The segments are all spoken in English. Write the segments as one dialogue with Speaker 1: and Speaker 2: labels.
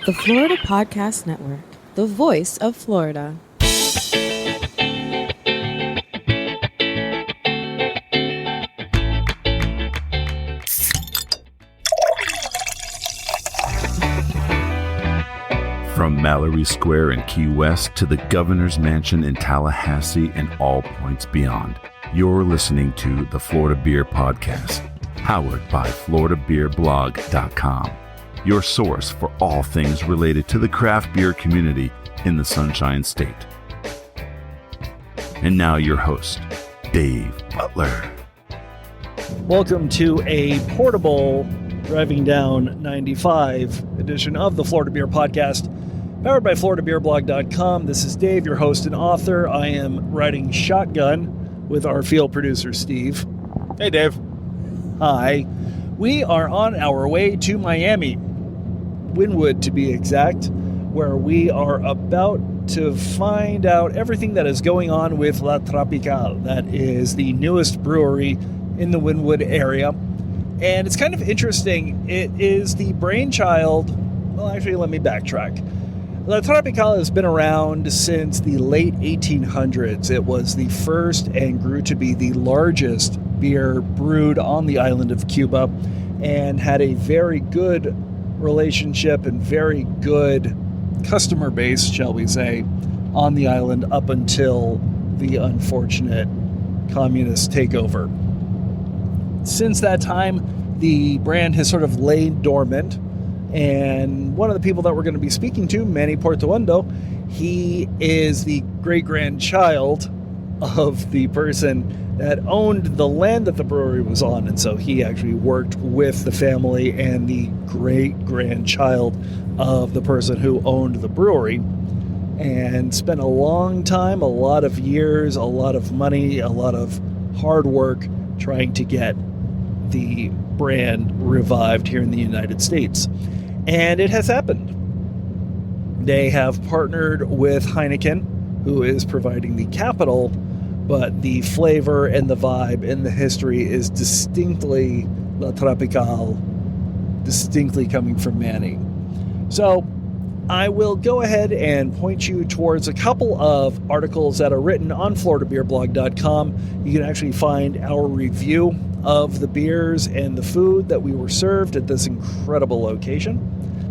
Speaker 1: The Florida Podcast Network, the voice of Florida.
Speaker 2: From Mallory Square in Key West to the Governor's Mansion in Tallahassee and all points beyond, you're listening to the Florida Beer Podcast, powered by FloridaBeerBlog.com, your source for all things related to the craft beer community in the Sunshine State. And now your host, Dave Butler.
Speaker 3: Welcome to a portable Driving Down 95 edition of the Florida Beer Podcast, powered by FloridaBeerBlog.com. This is Dave, your host and author. I am riding shotgun with our field producer, Steve.
Speaker 4: Hey, Dave.
Speaker 3: Hi. We are on our way to Miami, Wynwood to be exact, where we are about to find out everything that is going on with La Tropical. That is the newest brewery in the Wynwood area. And it's kind of interesting. It is the brainchild. Well, actually, let me backtrack. La Tropical has been around since the late 1800s. It was the first and grew to be the largest beer brewed on the island of Cuba and had a very good relationship and very good customer base, shall we say, on the island up until the unfortunate communist takeover. Since that time, the brand has sort of laid dormant, and one of the people that we're going to be speaking to, Manny Portuondo, he is the great-grandchild of the person that owned the land that the brewery was on, and so he actually worked with the family and the great-grandchild of the person who owned the brewery and spent a long time, a lot of years, a lot of money, a lot of hard work trying to get the brand revived here in the United States. And it has happened. They have partnered with Heineken, who is providing the capital, but the flavor and the vibe and the history is distinctly La Tropical, distinctly coming from Manny. So I will go ahead and point you towards a couple of articles that are written on FloridaBeerBlog.com. You can actually find our review of the beers and the food that we were served at this incredible location.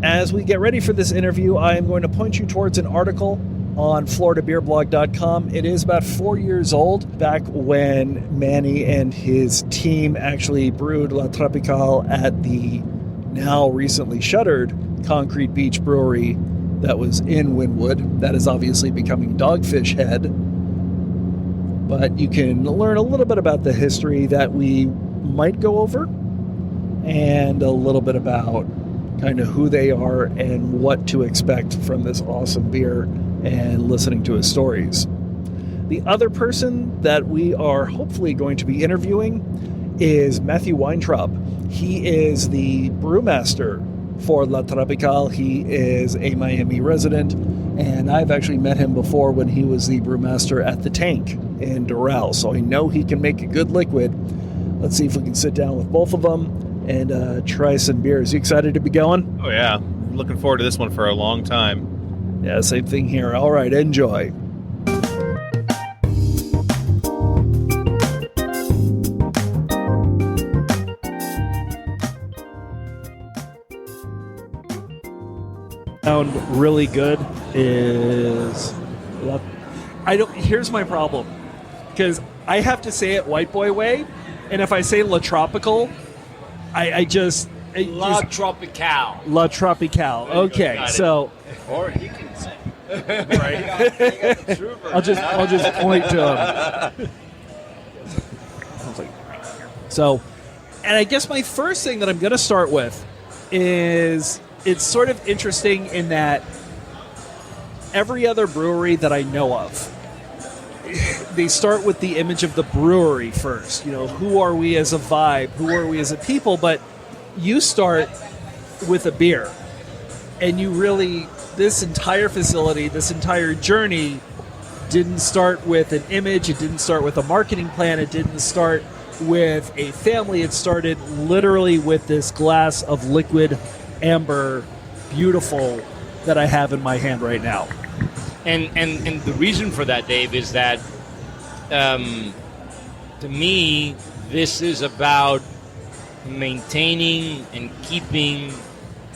Speaker 3: As we get ready for this interview, I am going to point you towards an article on FloridaBeerBlog.com. It is about 4 years old, back when Manny and his team actually brewed La Tropical at the now recently shuttered Concrete Beach Brewery that was in Wynwood. That is obviously becoming Dogfish Head. But you can learn a little bit about the history that we might go over and a little bit about kind of who they are and what to expect from this awesome beer and listening to his stories. The other person that we are hopefully going to be interviewing is Matthew Weintraub. He is the brewmaster for La Tropical. He is a Miami resident, and I've actually met him before when he was the brewmaster at the Tank in Doral, so I know he can make a good liquid. Let's see if we can sit down with both of them and try some beers. You excited to be going?
Speaker 4: Oh, yeah. I'm looking forward to this one for a long time.
Speaker 3: Yeah, same thing here. All right, enjoy. Sound really good is here's my problem, because I have to say it white boy way, and if I say La Tropical, La Tropical. Okay, so
Speaker 4: Or he can say.
Speaker 3: right. I'll just point to him. So, and I guess my first thing that I'm going to start with is it's sort of interesting in that every other brewery that I know of, they start with the image of the brewery first. You know, who are we as a vibe? Who are we as a people? But you start with a beer. And you really, this entire facility, this entire journey didn't start with an image. It didn't start with a marketing plan. It didn't start with a family. It started literally with this glass of liquid amber, beautiful that I have in my hand right now.
Speaker 5: And the reason for that, Dave, is that to me, this is about maintaining and keeping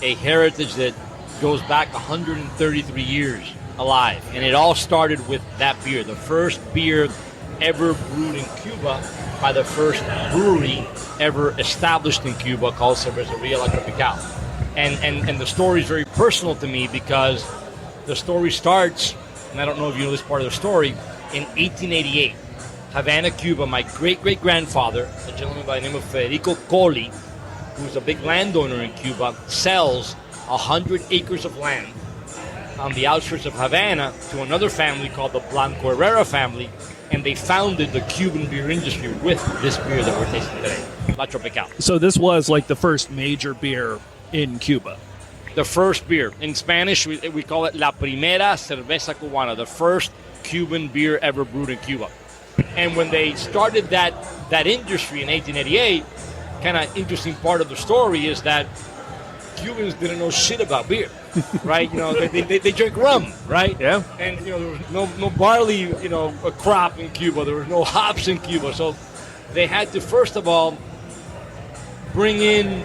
Speaker 5: a heritage that goes back 133 years alive. And it all started with that beer, the first beer ever brewed in Cuba by the first brewery ever established in Cuba called Cerveceria and Jardines. And the story is very personal to me because the story starts, and I don't know if you know this part of the story, in 1888. Havana, Cuba, my great-great-grandfather, a gentleman by the name of Federico Colli, who's a big landowner in Cuba, sells 100 acres of land on the outskirts of Havana to another family called the Blanco Herrera family, and they founded the Cuban beer industry with this beer that we're tasting today, La Tropical.
Speaker 3: So this was like the first major beer in Cuba.
Speaker 5: The first beer. In Spanish, we call it La Primera Cerveza Cubana, the first Cuban beer ever brewed in Cuba. And when they started that industry in 1888, kind of interesting part of the story is that Cubans didn't know shit about beer, right? You know, they drink rum, right?
Speaker 4: Yeah.
Speaker 5: And, you know, there was no barley, you know, a crop in Cuba. There was no hops in Cuba. So they had to, first of all, bring in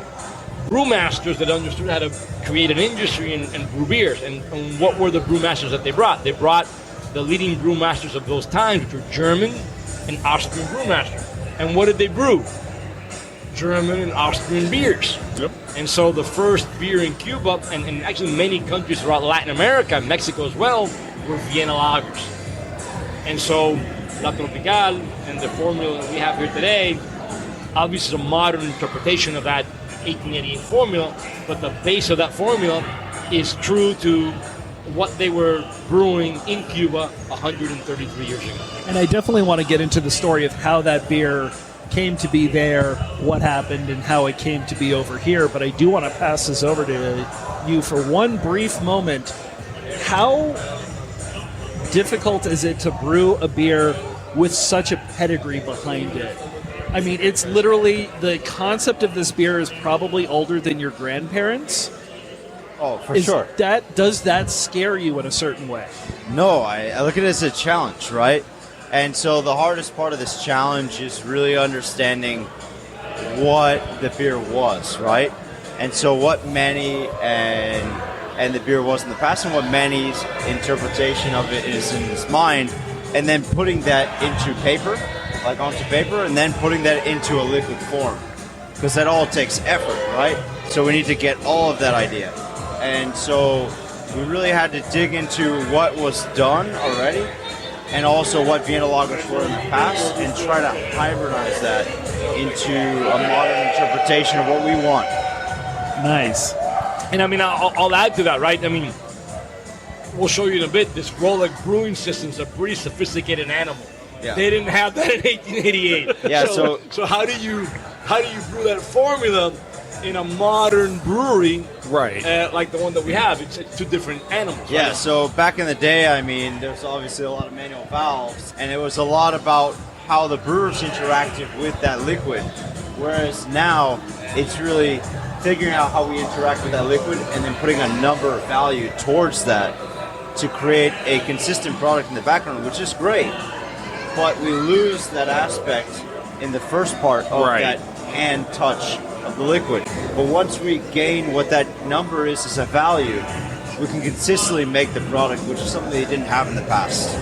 Speaker 5: brewmasters that understood how to create an industry and brew beers. And what were the brewmasters that they brought? They brought the leading brewmasters of those times, which were German and Austrian brewmasters. And what did they brew? German and Austrian beers.
Speaker 4: Yep.
Speaker 5: And so the first beer in Cuba, and actually many countries throughout Latin America, Mexico as well, were Vienna lagers. And so La Tropical and the formula that we have here today, obviously is a modern interpretation of that 1888 formula, but the base of that formula is true to what they were brewing in Cuba 133 years ago.
Speaker 3: And I definitely want to get into the story of how that beer came to be there, what happened, and how it came to be over here. But I do want to pass this over to you for one brief moment. How difficult is it to brew a beer with such a pedigree behind it? I mean, it's literally, the concept of this beer is probably older than your grandparents.
Speaker 6: Oh, for sure.
Speaker 3: Does that scare you in a certain way?
Speaker 6: No, I look at it as a challenge, right? And so the hardest part of this challenge is really understanding what the beer was, right? And so what Manny and the beer was in the past and what Manny's interpretation of it is in his mind, and then putting that into paper, like onto paper, and then putting that into a liquid form. Because that all takes effort, right? So we need to get all of that idea. And so we really had to dig into what was done already and also what Vienna lagers were in the past and try to hybridize that into a modern interpretation of what we want.
Speaker 3: Nice.
Speaker 5: And I mean, I'll add to that, right? I mean, we'll show you in a bit. This Rolex brewing system is a pretty sophisticated animal.
Speaker 6: Yeah.
Speaker 5: They didn't have that in 1888.
Speaker 6: Yeah,
Speaker 5: so how do you brew that formula in a modern brewery,
Speaker 4: Right.
Speaker 5: like the one that we have? It's two different animals.
Speaker 6: Yeah,
Speaker 5: right?
Speaker 6: so back in the day, I mean, there's obviously a lot of manual valves, and it was a lot about how the brewers interacted with that liquid. Whereas now, it's really figuring out how we interact with that liquid and then putting a number value towards that to create a consistent product in the background, which is great. But we lose that aspect in the first part of
Speaker 4: Right.
Speaker 6: that hand touch of the liquid. But once we gain what that number is as a value, we can consistently make the product, which is something they didn't have in the past.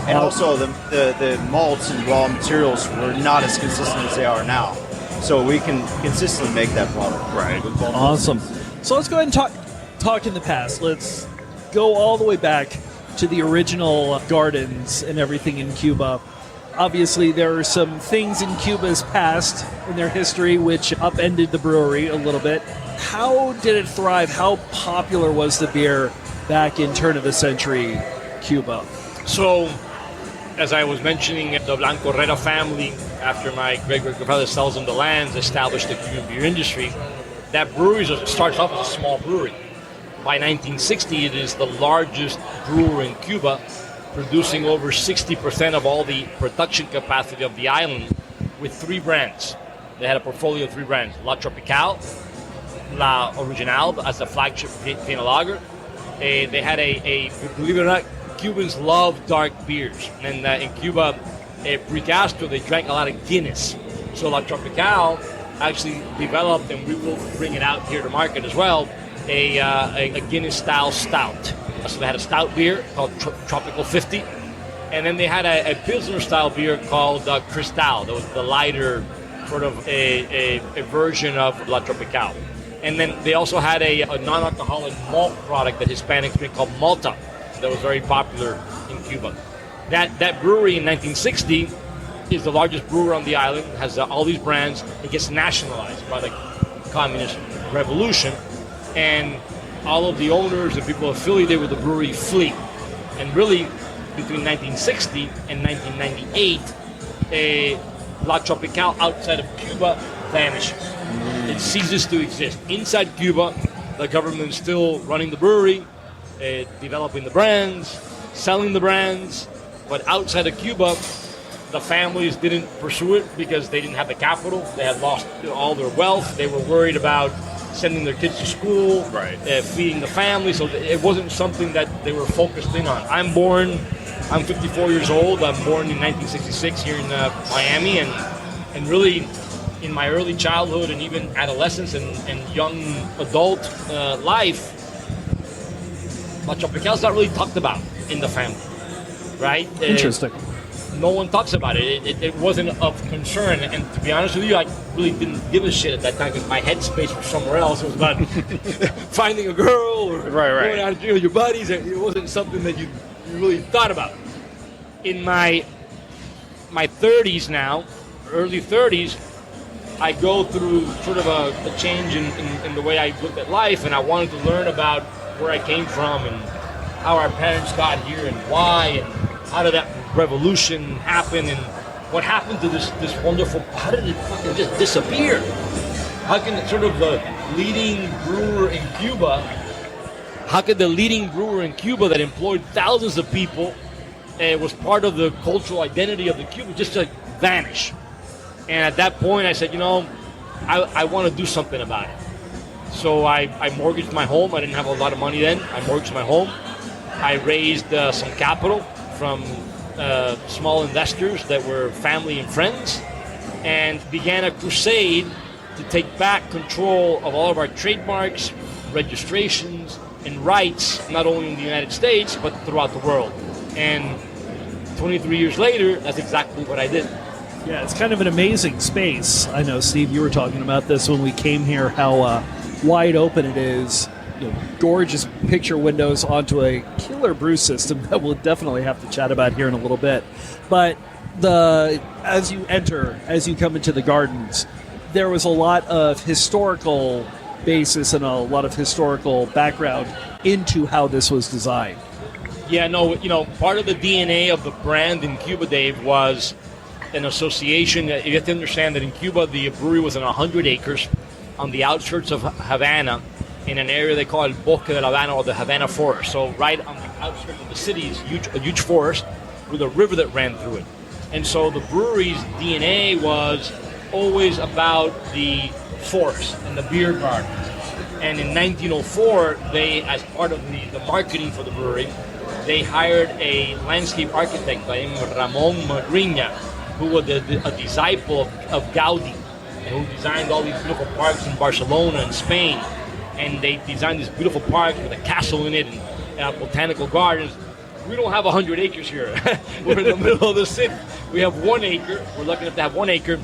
Speaker 6: And also the malts and raw materials were not as consistent as they are now. So we can consistently make that product.
Speaker 4: Right.
Speaker 3: Awesome. So let's go ahead and talk in the past. Let's go all the way back to the original gardens and everything in Cuba. Obviously, there are some things in Cuba's past, in their history, which upended the brewery a little bit. How did it thrive? How popular was the beer back in turn of the century Cuba?
Speaker 5: So, as I was mentioning, the Blanco Herrera family, after my great-great-grandfather sells them the lands, established the Cuban beer industry. That brewery starts off as a small brewery. By 1960, it is the largest brewer in Cuba, producing over 60% of all the production capacity of the island with 3 brands. They had a portfolio of 3 brands: La Tropical, La Original as the flagship Vienna lager, They had believe it or not, Cubans love dark beers. And in Cuba, pre Castro, they drank a lot of Guinness. So La Tropical actually developed, and we will bring it out here to market as well, a Guinness-style stout. So they had a stout beer called Tropical 50. And then they had a Pilsner-style beer called Cristal. That was the lighter sort of a version of La Tropical. And then they also had a non-alcoholic malt product that Hispanics drink called Malta that was very popular in Cuba. That brewery in 1960 is the largest brewer on the island, has all these brands. It gets nationalized by the communist revolution, and all of the owners and people affiliated with the brewery flee. And really, between 1960 and 1998, La Tropical outside of Cuba vanishes. It ceases to exist. Inside Cuba, the government is still running the brewery, developing the brands, selling the brands, but outside of Cuba, the families didn't pursue it because they didn't have the capital. They had lost all their wealth. They were worried about sending their kids to school, feeding the family, so it wasn't something that they were focused in on. I'm 54 years old. I'm born in 1966 here in Miami, and really in my early childhood and even adolescence and young adult life, La Tropical's not really talked about in the family, right?
Speaker 3: Interesting.
Speaker 5: No one talks about it. It wasn't of concern, and to be honest with you, I really didn't give a shit at that time because my headspace was somewhere else. It was about finding a girl or going out to drink with your buddies. It wasn't something that you really thought about. In my 30s now, early 30s, I go through sort of a change in the way I looked at life, and I wanted to learn about where I came from and how our parents got here and why, and how did that revolution happen, and what happened to this wonderful, how did it fucking just disappear? How can sort of the leading brewer in Cuba, how could the leading brewer in Cuba that employed thousands of people and was part of the cultural identity of the Cuban just like vanish? And at that point I said, I want to do something about it. So I mortgaged my home. I didn't have a lot of money then. I mortgaged my home. I raised some capital from small investors that were family and friends, and began a crusade to take back control of all of our trademarks, registrations, and rights, not only in the United States, but throughout the world. And 23 years later, that's exactly what I did.
Speaker 3: Yeah, it's kind of an amazing space. I know, Steve, you were talking about this when we came here, how wide open it is. Gorgeous picture windows onto a killer brew system that we'll definitely have to chat about here in a little bit. But as you come into the gardens, there was a lot of historical basis and a lot of historical background into how this was designed.
Speaker 5: Yeah, no, part of the DNA of the brand in Cuba, Dave, was an association. You have to understand that in Cuba, the brewery was on 100 acres on the outskirts of Havana, in an area they call El Bosque de La Habana, or the Havana Forest. So right on the outskirts of the city is a huge forest with a river that ran through it. And so the brewery's DNA was always about the forest and the beer gardens. And in 1904, they, as part of the marketing for the brewery, they hired a landscape architect by the name of Ramon Magriña, who was a disciple of Gaudi, and who designed all these beautiful parks in Barcelona and Spain. And they designed these beautiful parks with a castle in it and botanical gardens. We don't have 100 acres here. We're in the middle of the city. We have 1 acre. We're lucky enough to have 1 acre.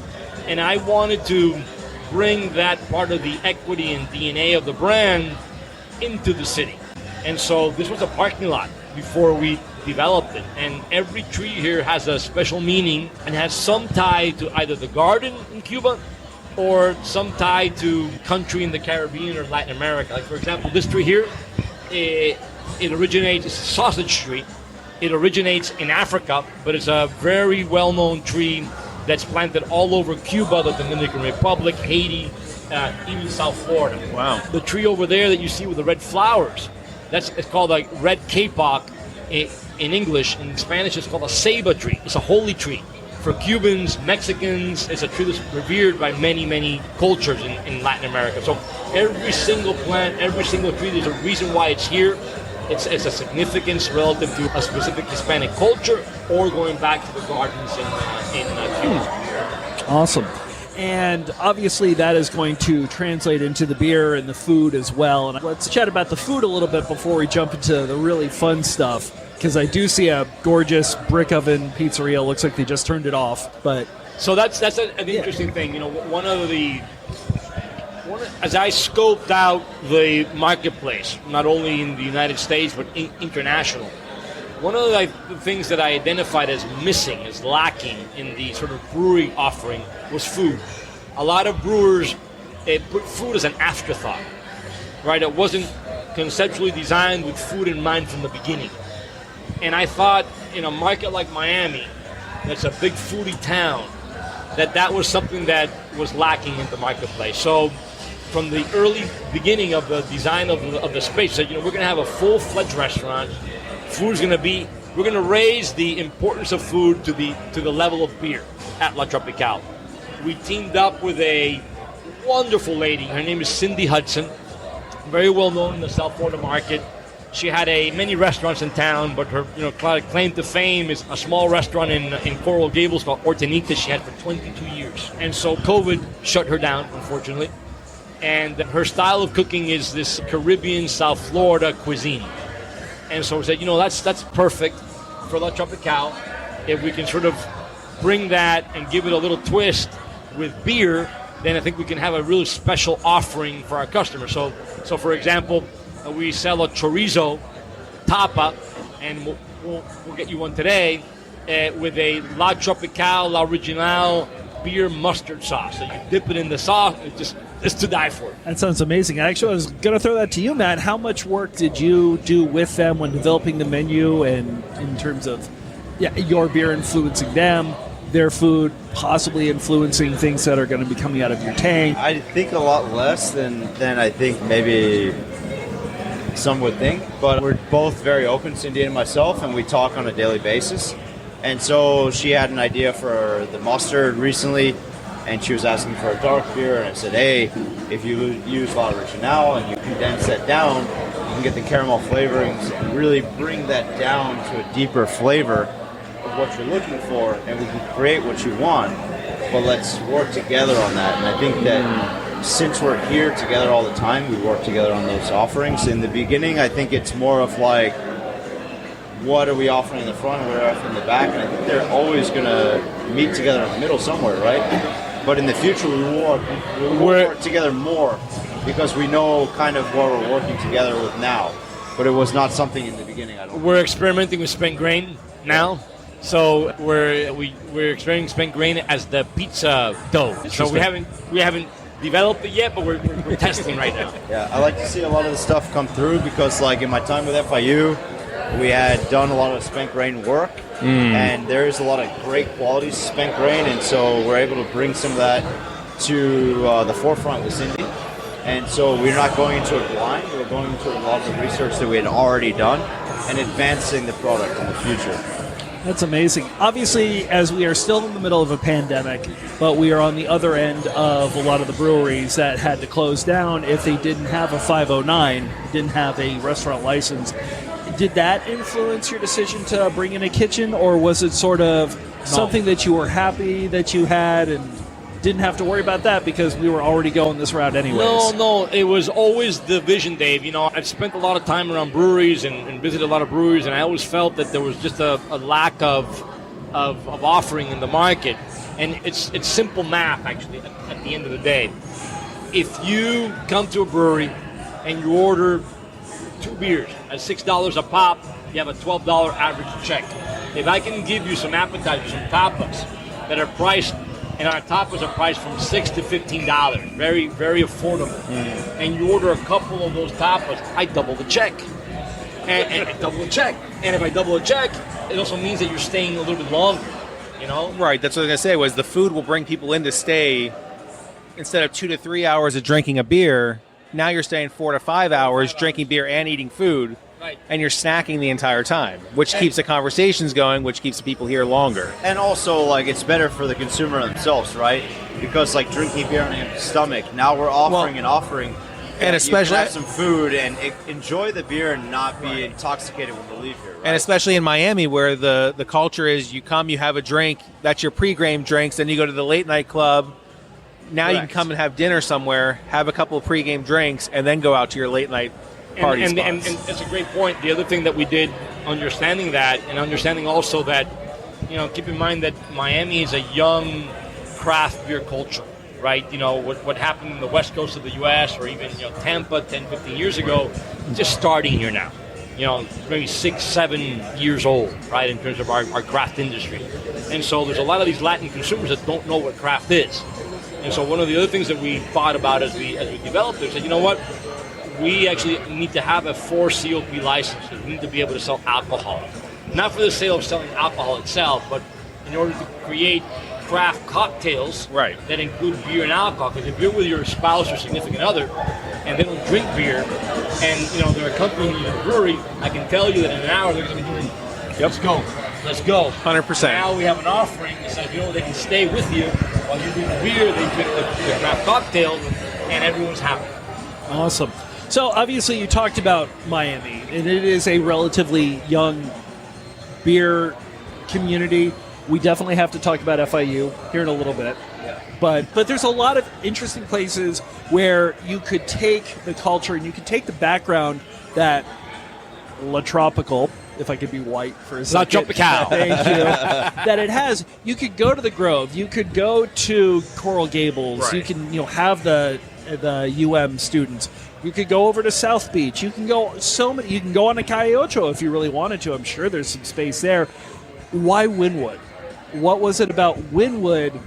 Speaker 5: And I wanted to bring that part of the equity and DNA of the brand into the city. And so this was a parking lot before we developed it. And every tree here has a special meaning and has some tie to either the garden in Cuba or some tie to country in the Caribbean or Latin America. Like, for example, this tree here, it originates, it's a sausage tree. It originates in Africa, but it's a very well-known tree that's planted all over Cuba, the Dominican Republic, Haiti, even South Florida.
Speaker 4: Wow.
Speaker 5: The tree over there that you see with the red flowers, it's called a red kapok in English. In Spanish, it's called a ceiba tree. It's a holy tree. For Cubans, Mexicans, it's a tree that's revered by many, many cultures in Latin America. So every single plant, every single tree, there's a reason why it's here. it's a significance relative to a specific Hispanic culture, or going back to the gardens in Cuba.
Speaker 3: Awesome. And obviously that is going to translate into the beer and the food as well. And let's chat about the food a little bit before we jump into the really fun stuff, because I do see a gorgeous brick oven pizzeria. Looks like they just turned it off. But
Speaker 5: so that's an interesting thing. You know, as I scoped out the marketplace, not only in the United States but international, one of the things that I identified as missing, as lacking in the sort of brewery offering was food. A lot of brewers put food as an afterthought, right? It wasn't conceptually designed with food in mind from the beginning. And I thought in a market like Miami, that's a big foodie town, that was something that was lacking in the marketplace. So from the early beginning of the design of the space, said, we're going to have a full-fledged restaurant. We're going to raise the importance of food to the level of beer at La Tropicale. We teamed up with a wonderful lady. Her name is Cindy Hudson, very well known in the South Florida market. She had many restaurants in town, but her claim to fame is a small restaurant in Coral Gables called Hortanita she had for 22 years. And so COVID shut her down, unfortunately. And her style of cooking is this Caribbean South Florida cuisine. And so we said, that's perfect for La Tropicale. If we can sort of bring that and give it a little twist with beer, then I think we can have a really special offering for our customers. So for example, we sell a chorizo tapa, and we'll get you one today with a La Tropicale, La Original beer mustard sauce. So you dip it in the sauce, it's to die for.
Speaker 3: That sounds amazing. Actually, I was going to throw that to you, Matt. How much work did you do with them when developing the menu, and in terms of your beer influencing them, their food possibly influencing things that are going to be coming out of your tank?
Speaker 6: I think a lot less than I think maybe some would think, but we're both very open, Cindy and myself, and we talk on a daily basis. And so she had an idea for the mustard recently, and she was asking for a dark beer, and I said, hey, if you use La Original and you condense that down, you can get the caramel flavorings and really bring that down to a deeper flavor of what you're looking for, and we can create what you want, but let's work together on that. And I think that since we're here together all the time, we work together on those offerings. In the beginning, I think it's more of like, what are we offering in the front, what are we offering in the back, and I think they're always going to meet together in the middle somewhere, right? But in the future, we will work together more, because we know kind of what we're working together with now. But it was not something in the beginning, I don't think.
Speaker 5: We're experimenting with spent grain now. So we're experimenting spent grain as the pizza dough. So we haven't developed it yet, but we're testing right now.
Speaker 6: Yeah, I like to see a lot of the stuff come through, because like in my time with FIU, we had done a lot of spent grain work, and there's a lot of great quality spent grain, and so we're able to bring some of that to the forefront with Cindy. And so we're not going into it blind, we're going into a lot of the research that we had already done and advancing the product in the future.
Speaker 3: That's amazing. Obviously, as we are still in the middle of a pandemic, but we are on the other end of a lot of the breweries that had to close down if they didn't have a 509, didn't have a restaurant license. Did that influence your decision to bring in a kitchen, or was it sort of something that you were happy that you had and didn't have to worry about that because we were already going this route anyways?
Speaker 5: No, it was always the vision, Dave. I've spent a lot of time around breweries and visited a lot of breweries, and I always felt that there was just a lack of offering in the market. And it's simple math, actually, at the end of the day. If you come to a brewery and you order 2 beers at $6 a pop, you have a $12 average check. If I can give you some appetizers, some tapas that are priced, and our tapas are priced from $6 to $15, very, very affordable, and you order a couple of those tapas, I double the check. And double the check. And if I double the check, it also means that you're staying a little bit longer,
Speaker 4: Right, that's what I was going to say, was the food will bring people in to stay. Instead of 2 to 3 hours of drinking a beer, now you're staying 4 to 5 hours drinking beer and eating food,
Speaker 5: Right.
Speaker 4: And you're snacking the entire time, which keeps the conversations going, which keeps people here longer.
Speaker 6: And also, like, it's better for the consumer themselves, right? Because, like, drinking beer on an empty stomach, now we're offering an offering
Speaker 4: And especially
Speaker 6: you can have some food and enjoy the beer and not be intoxicated when you leave here. Right?
Speaker 4: And especially in Miami, where the culture is you come, you have a drink, that's your pre-game drinks, then you go to the late night club. Now you can come and have dinner somewhere, have a couple of pre-game drinks, and then go out to your late night party spots.
Speaker 5: And that's a great point. The other thing that we did, understanding that, and understanding also that, keep in mind that Miami is a young craft beer culture, right? What happened in the west coast of the U.S. or even Tampa 10, 15 years ago, just starting here now. Maybe 6, 7 years old, right, in terms of our craft industry. And so there's a lot of these Latin consumers that don't know what craft is. And so one of the other things that we thought about as we developed it, said, you know what, we actually need to have a 4 COP license. We need to be able to sell alcohol. Not for the sale of selling alcohol itself, but in order to create craft cocktails that include beer and alcohol. Because if you're with your spouse or significant other and they don't drink beer and they're accompanying you to the brewery, I can tell you that in an hour they're going to be doing, let's go.
Speaker 4: 100%.
Speaker 5: Now we have an offering that says, they can stay with you while you drink the beer, they drink the craft cocktails, and everyone's happy.
Speaker 3: Awesome. So obviously you talked about Miami, and it is a relatively young beer community. We definitely have to talk about FIU here in a little bit. Yeah. But there's a lot of interesting places where you could take the culture and you could take the background that La Tropical, if I could be white for a second.
Speaker 5: La Tropical.
Speaker 3: Thank you. That it has. You could go to the Grove. You could go to Coral Gables.
Speaker 4: Right.
Speaker 3: You can have the students. You could go over to South Beach. You can go You can go on to Calle Ocho if you really wanted to. I'm sure there's some space there. Why Wynwood? What was it about Wynwood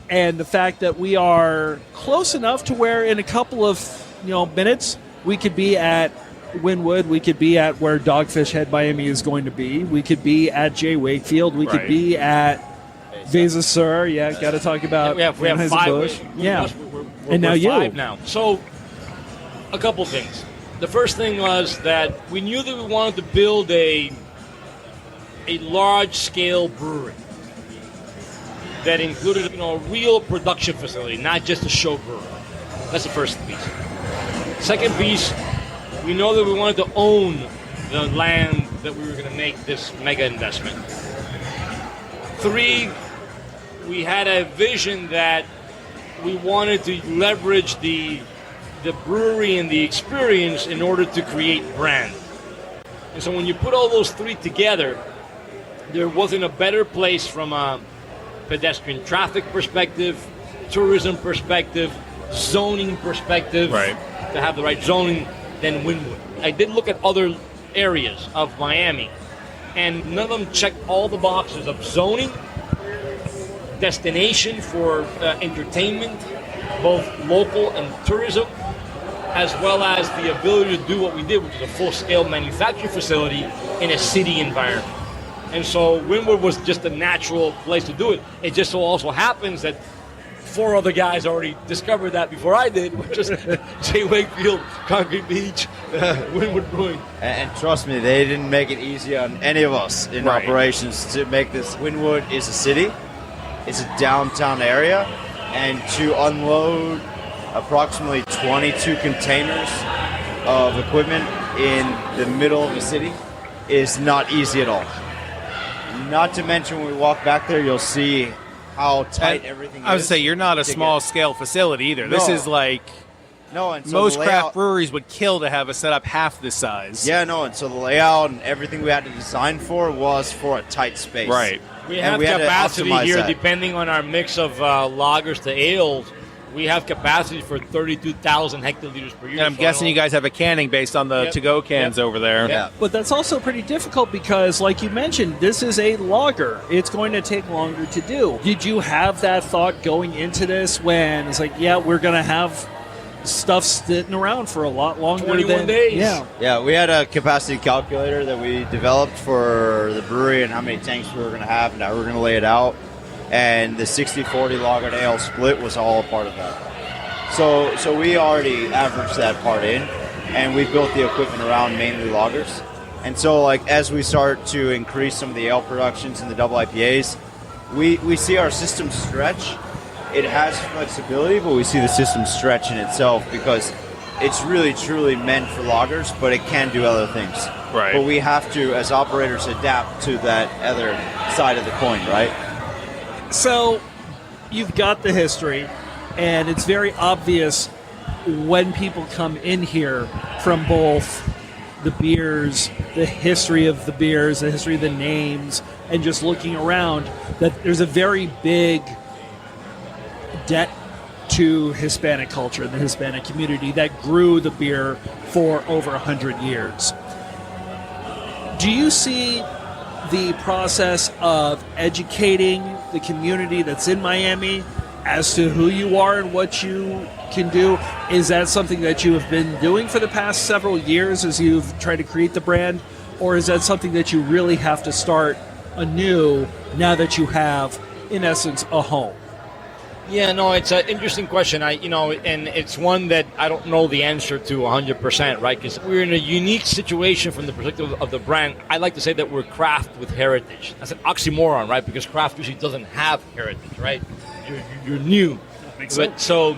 Speaker 3: and the fact that we are close enough to where in a couple of minutes we could be at Wynwood, we could be at where Dogfish Head Miami is going to be, we could be at J. Wakefield, we could be at Vesa Sur. Yeah, got to talk about.
Speaker 5: We have 5.
Speaker 3: Yeah,
Speaker 5: we're
Speaker 3: and now
Speaker 5: 5 now. So a couple things. The first thing was that we knew that we wanted to build a large-scale brewery that included a real production facility, not just a show brewery. That's the first piece. Second piece, we know that we wanted to own the land that we were going to make this mega investment. 3, we had a vision that we wanted to leverage the brewery and the experience in order to create brand. And so when you put all those 3 together, there wasn't a better place from a pedestrian traffic perspective, tourism perspective, zoning perspective, to have the right zoning than Wynwood. I did look at other areas of Miami, and none of them checked all the boxes of zoning, destination for entertainment, both local and tourism, as well as the ability to do what we did, which is a full-scale manufacturing facility in a city environment. And so Wynwood was just a natural place to do it. It just so also happens that 4 other guys already discovered that before I did, which is J. Wakefield, Concrete Beach, Wynwood Brewing.
Speaker 6: And trust me, they didn't make it easy on any of us in operations to make this. Wynwood is a city. It's a downtown area. And to unload approximately 22 containers of equipment in the middle of the city is not easy at all. Not to mention when we walk back there, you'll see how tight everything is.
Speaker 4: I would say you're not a small-scale facility either.
Speaker 6: No.
Speaker 4: This is like
Speaker 6: and so
Speaker 4: most craft breweries would kill to have a setup half this size.
Speaker 6: Yeah, and so the layout and everything we had to design for was for a tight space.
Speaker 4: Right.
Speaker 5: We have capacity here, depending on our mix of lagers to ales. We have capacity for 32,000 hectoliters per year.
Speaker 4: And I'm guessing you guys have a canning based on the to-go cans over there.
Speaker 6: Yeah.
Speaker 3: But that's also pretty difficult because, like you mentioned, this is a lager. It's going to take longer to do. Did you have that thought going into this when it's like, we're going to have stuff sitting around for a lot longer
Speaker 5: 21 days.
Speaker 6: Yeah, we had a capacity calculator that we developed for the brewery and how many tanks we were going to have and how we were going to lay it out. And the 60-40 lager to ale split was all a part of that. So we already averaged that part in, and we built the equipment around mainly lagers. And so, as we start to increase some of the ale productions and the double IPAs, we see our system stretch. It has flexibility, but we see the system stretch in itself because it's really truly meant for lagers, but it can do other things.
Speaker 3: Right.
Speaker 6: But we have to, as operators, adapt to that other side of the coin, right?
Speaker 3: So you've got the history, and it's very obvious when people come in here from both the beers, the history of the beers, the history of the names, and just looking around, that there's a very big debt to Hispanic culture and the Hispanic community that grew the beer for over 100 years. Do you see the process of educating the community that's in Miami as to who you are and what you can do? Is that something that you have been doing for the past several years as you've tried to create the brand? Or is that something that you really have to start anew now that you have, in essence, a home?
Speaker 5: Yeah, no, it's an interesting question. And it's one that I don't know the answer to 100%, right? Because we're in a unique situation from the perspective of the brand. I like to say that we're craft with heritage. That's an oxymoron, right? Because craft usually doesn't have heritage, right? You're new. But so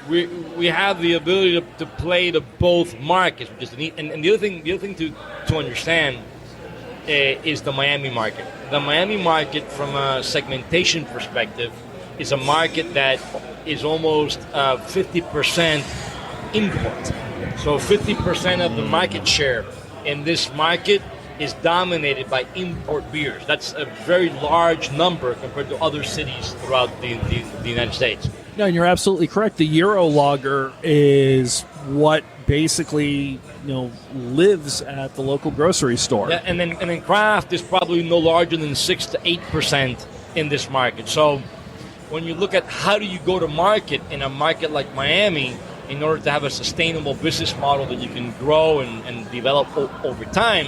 Speaker 5: we have the ability to play to both markets, which is neat. And the other thing to understand is the Miami market. The Miami market, from a segmentation perspective, is a market that is almost 50% import. So 50% of the market share in this market is dominated by import beers. That's a very large number compared to other cities throughout the United States.
Speaker 3: No, and you're absolutely correct. The Euro lager is what basically lives at the local grocery store.
Speaker 5: Yeah, and then craft is probably no larger than 6 to 8% in this market. So when you look at how do you go to market in a market like Miami in order to have a sustainable business model that you can grow and develop over time,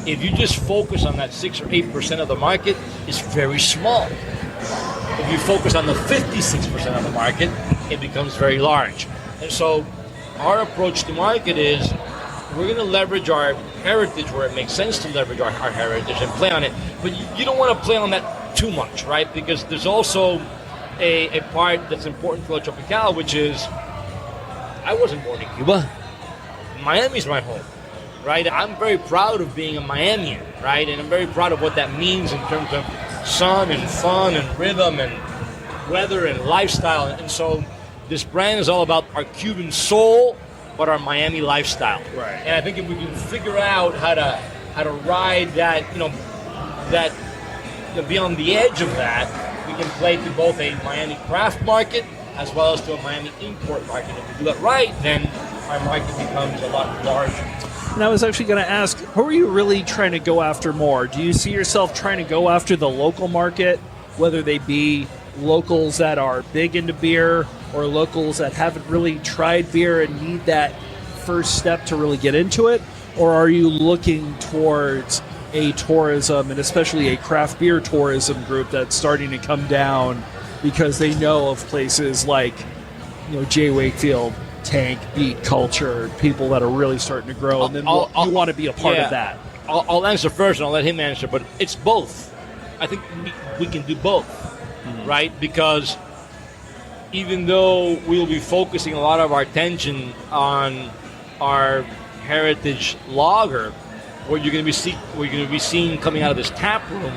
Speaker 5: if you just focus on that 6 or 8% of the market, it's very small. If you focus on the 56% of the market, it becomes very large. And so our approach to market is we're going to leverage our heritage where it makes sense to leverage our heritage and play on it. But you don't want to play on that too much, right? Because there's also a part that's important for Pekala, which is I wasn't born in Cuba. Miami's my home, right? I'm very proud of being a Miamian, right? And I'm very proud of what that means in terms of sun and fun and rhythm and weather and lifestyle. And so this brand is all about our Cuban soul, but our Miami lifestyle.
Speaker 3: Right.
Speaker 5: And I think if we can figure out how to ride that, be on the edge of that, we can play to both a Miami craft market as well as to a Miami import market. If we do that right, then our market becomes a lot larger.
Speaker 3: And I was actually going to ask, who are you really trying to go after more? Do you see yourself trying to go after the local market, whether they be locals that are big into beer or locals that haven't really tried beer and need that first step to really get into it? Or are you looking towards a tourism, and especially a craft beer tourism group that's starting to come down because they know of places like, J. Wakefield, Tank, Beat Culture, people that are really starting to grow, and then you want to be a part of that?
Speaker 5: I'll answer first, and I'll let him answer, but it's both. I think we can do both, right? Because even though we'll be focusing a lot of our attention on our heritage lager, what you're going to be seeing coming out of this tap room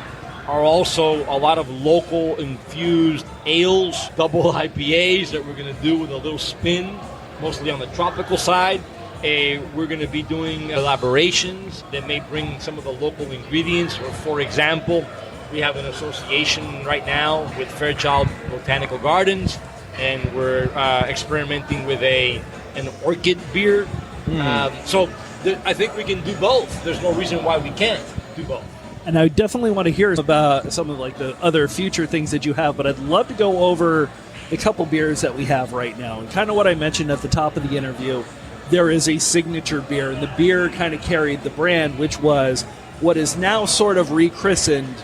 Speaker 5: are also a lot of local infused ales, double IPAs that we're going to do with a little spin, mostly on the tropical side. We're going to be doing collaborations that may bring some of the local ingredients. Or, for example, we have an association right now with Fairchild Botanical Gardens, and we're experimenting with an orchid beer. So I think we can do both. There's no reason why we can't do both.
Speaker 3: And I definitely want to hear about some of the other future things that you have, but I'd love to go over a couple beers that we have right now. And kind of what I mentioned at the top of the interview, there is a signature beer, and the beer kind of carried the brand, which was what is now sort of rechristened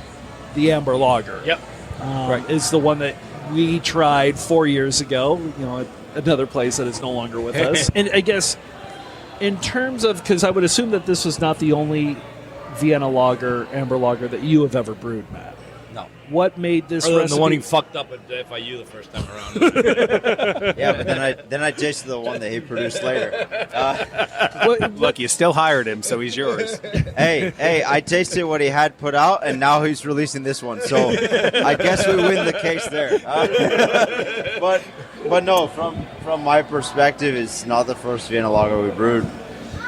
Speaker 3: the Amber Lager.
Speaker 5: Yep.
Speaker 3: Right. Is the one that we tried 4 years ago, at another place that is no longer with us. And I guess in terms of, because I would assume that this was not the only Vienna lager, Amber lager that you have ever brewed, Matt.
Speaker 5: No.
Speaker 3: What made this
Speaker 5: Other than
Speaker 3: recipe?
Speaker 5: the one he fucked up at FIU the first time around.
Speaker 6: Yeah, but then I tasted the one that he produced later.
Speaker 4: Look, you still hired him, so he's yours.
Speaker 6: Hey, I tasted what he had put out, and now he's releasing this one. So I guess we win the case there. But no, from my perspective, it's not the first Vienna lager we brewed.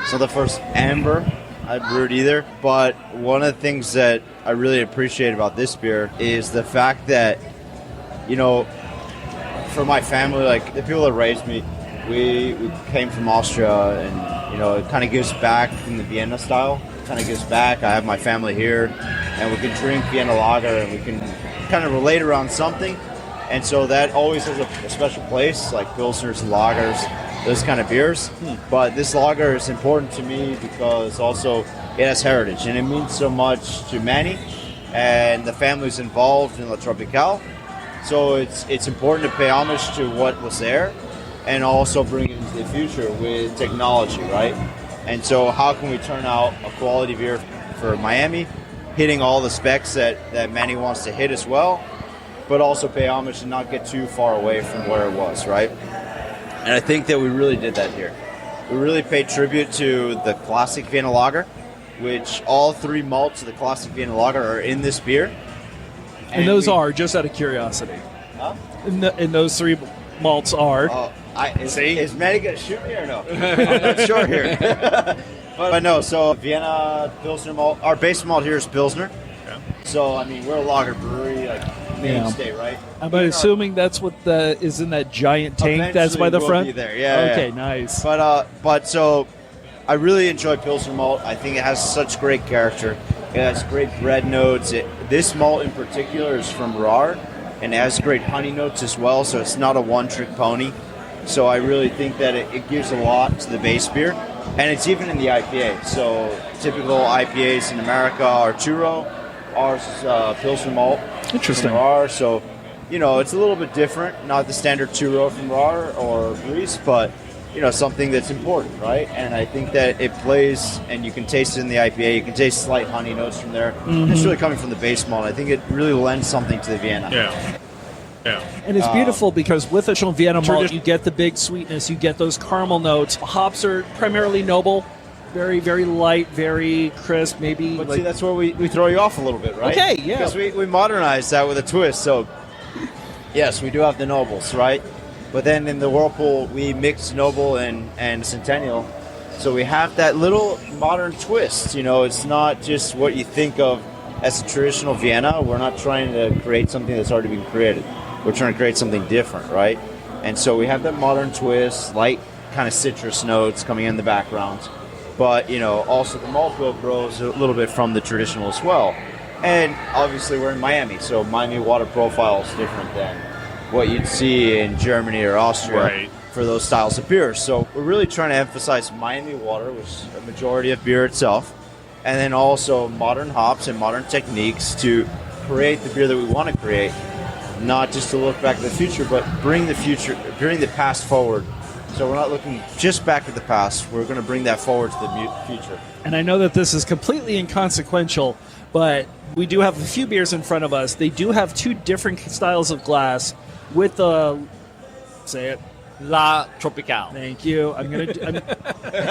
Speaker 6: It's not the first amber I brewed either. But one of the things that I really appreciate about this beer is the fact that, you know, for my family, like the people that raised me, we came from Austria, and, you know, it kind of gives back in the Vienna style. It kind of gives back. I have my family here, and we can drink Vienna lager, and we can kind of relate around something. And so that always has a special place, like Pilsners and lagers, those kind of beers. But this lager is important to me because also it has heritage, and it means so much to Manny and the families involved in La Tropicale. So it's important to pay homage to what was there and also bring it into the future with technology, right? And so how can we turn out a quality beer for Miami, hitting all the specs that Manny wants to hit as well, but also pay homage and not get too far away from where it was, right? And I think that we really did that here. We really paid tribute to the classic Vienna lager, which all three malts of the classic Vienna lager are in this beer.
Speaker 3: And those are, just out of curiosity.
Speaker 6: Huh?
Speaker 3: And those three malts are.
Speaker 6: Is Manny going to shoot me or no? I'm not sure here. but no, so Vienna Pilsner malt. Our base malt here is Pilsner.
Speaker 4: Yeah.
Speaker 6: So, I mean, we're a lager brewery, like mainstay, right?
Speaker 3: I'm assuming that's what is in that giant tank that's by the
Speaker 6: we'll
Speaker 3: front?
Speaker 6: Be there. Yeah.
Speaker 3: Okay, nice.
Speaker 6: But so I really enjoy Pilsner malt. I think it has such great character. It has great bread notes. This malt in particular is from Rar, and it has great honey notes as well, so it's not a one-trick pony. So I really think that it gives a lot to the base beer, and it's even in the IPA. So typical IPAs in America are two-row. Ours is Pilsner malt.
Speaker 3: Interesting.
Speaker 6: From Rar, so, you know, it's a little bit different. Not the standard two-row from Rar or Greece, but, you know, something that's important, right? And I think that it plays, and you can taste it in the IPA. You can taste slight honey notes from there.
Speaker 3: Mm-hmm.
Speaker 6: It's really coming from the base malt. I think it really lends something to the Vienna.
Speaker 4: Yeah.
Speaker 3: And it's beautiful because with a traditional Vienna malt,
Speaker 4: Tradi-
Speaker 3: you get the big sweetness, you get those caramel notes. Hops are primarily noble, very, very light, very crisp, maybe.
Speaker 6: But see, that's where we throw you off a little bit, right?
Speaker 3: Okay, yeah.
Speaker 6: Because we modernized that with a twist. So, yes, we do have the nobles, right? But then in the Whirlpool, we mix noble and centennial. So we have that little modern twist. You know, it's not just what you think of as a traditional Vienna. We're not trying to create something that's already been created. We're trying to create something different, right? And so we have that modern twist, light kind of citrus notes coming in the background. But, you know, also the malt bill grows a little bit from the traditional as well. And obviously we're in Miami, so Miami water profile is different than what you'd see in Germany or Austria for those styles of beer. So we're really trying to emphasize Miami water, which is a majority of beer itself, and then also modern hops and modern techniques to create the beer that we want to create, not just to look back at the future, but bring the past forward. So we're not looking just back at the past. We're going to bring that forward to the future.
Speaker 3: And I know that this is completely inconsequential, but we do have a few beers in front of us. They do have two different styles of glass with the... Say it.
Speaker 5: La Tropicale.
Speaker 3: Thank you. I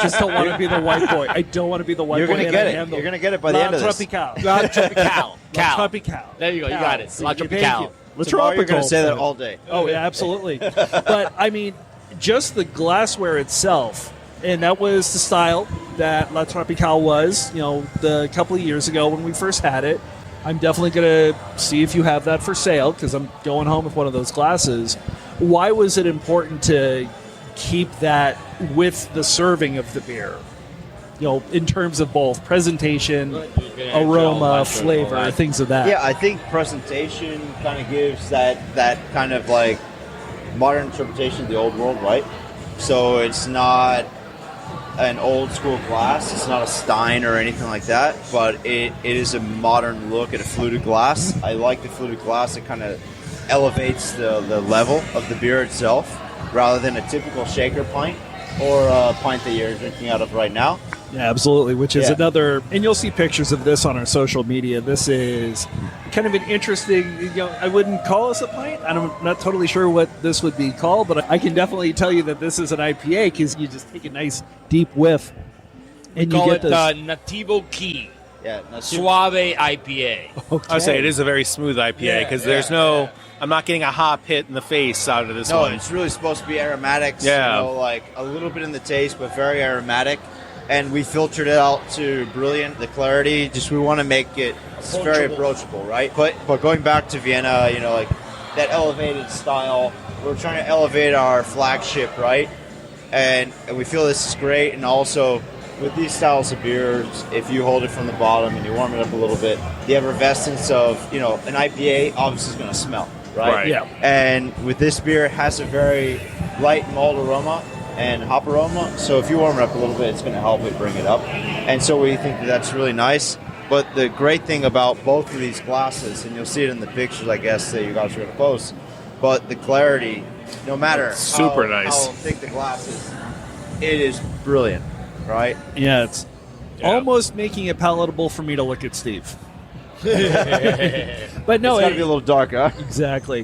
Speaker 3: just don't want to be the white boy. I don't want to be the white
Speaker 6: You're
Speaker 3: boy.
Speaker 6: going to get it. You're going to get it by the end of this.
Speaker 3: Tropicale.
Speaker 5: La Tropicale.
Speaker 3: La Tropicale.
Speaker 5: There you go. You got it. La
Speaker 3: Thank
Speaker 5: Tropicale.
Speaker 3: you. La
Speaker 6: Tomorrow you're going to
Speaker 3: Tropical.
Speaker 6: say that all day.
Speaker 3: Oh, yeah, absolutely. But, I mean, just the glassware itself, and that was the style that La Tropicale was, you know, the couple of years ago when we first had it. I'm definitely going to see if you have that for sale because I'm going home with one of those glasses. Why was it important to keep that with the serving of the beer? You know, in terms of both presentation, aroma, flavor, things of that.
Speaker 6: Yeah, I think presentation kind of gives that kind of like modern interpretation of the old world, right? So it's not an old school glass, it's not a Stein or anything like that, but it is a modern look at a fluted glass. I like the fluted glass. It kind of elevates the level of the beer itself rather than a typical shaker pint or a pint that you're drinking out of right now.
Speaker 3: Yeah, absolutely, which is
Speaker 6: Yeah.
Speaker 3: another, and you'll see pictures of this on our social media. This is kind of an interesting, I wouldn't call this a pint. I'm not totally sure what this would be called, but I can definitely tell you that this is an IPA because you just take a nice deep whiff. And
Speaker 5: Call
Speaker 3: you
Speaker 5: it
Speaker 3: get this.
Speaker 5: Nativo Key
Speaker 6: Yeah, not too-
Speaker 5: Suave IPA.
Speaker 3: Okay.
Speaker 4: I would say it is a very smooth IPA because there's no. I'm not getting a hop hit in the face out of this
Speaker 6: No,
Speaker 4: one.
Speaker 6: it's really supposed to be aromatics.
Speaker 4: Yeah.
Speaker 6: Like a little bit in the taste, but very aromatic. And we filtered it out to brilliant. The clarity, just we want to make it very approachable, right? But going back to Vienna, like that elevated style, we're trying to elevate our flagship, right? And we feel this is great. And also with these styles of beers, if you hold it from the bottom and you warm it up a little bit, the effervescence of an IPA obviously is going to smell. Right?
Speaker 3: Yeah.
Speaker 6: And with this beer, it has a very light malt aroma and hop aroma. So if you warm it up a little bit, it's going to help it bring it up. And so we think that's really nice. But the great thing about both of these glasses, and you'll see it in the pictures, I guess, that you guys are going to post, but the clarity, no matter
Speaker 4: Super nice.
Speaker 6: how thick the glass is, it is brilliant, right?
Speaker 3: Yeah, it's almost making it palatable for me to look at Steve. But no,
Speaker 6: It's got to be a little dark, huh?
Speaker 3: exactly.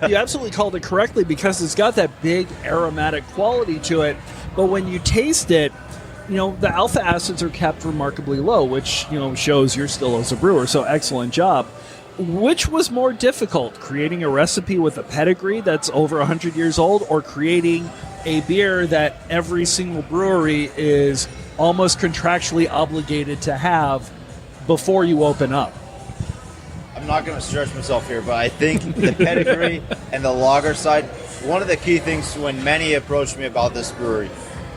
Speaker 3: You absolutely called it correctly because it's got that big aromatic quality to it. But when you taste it, the alpha acids are kept remarkably low, which, shows you're still as a brewer. So excellent job. Which was more difficult, creating a recipe with a pedigree that's over 100 years old or creating a beer that every single brewery is almost contractually obligated to have before you open up?
Speaker 6: I'm not going to stretch myself here, but I think the pedigree and the lager side, one of the key things when Manny approached me about this brewery,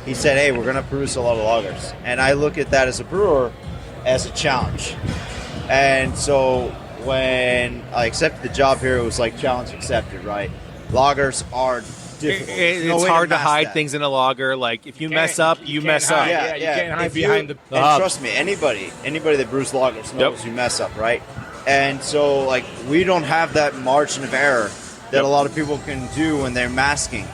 Speaker 6: he said, hey, we're going to produce a lot of lagers. And I look at that as a brewer as a challenge. And so when I accepted the job here, it was like challenge accepted, right? Lagers are difficult.
Speaker 4: It's hard to hide things in a lager. Like if you mess up, you mess up.
Speaker 6: Yeah,
Speaker 5: You can't hide
Speaker 6: If
Speaker 5: behind the
Speaker 6: And
Speaker 5: hub.
Speaker 6: trust me, anybody that brews lagers knows you mess up, right? And so, we don't have that margin of error that a lot of people can do when they're masking.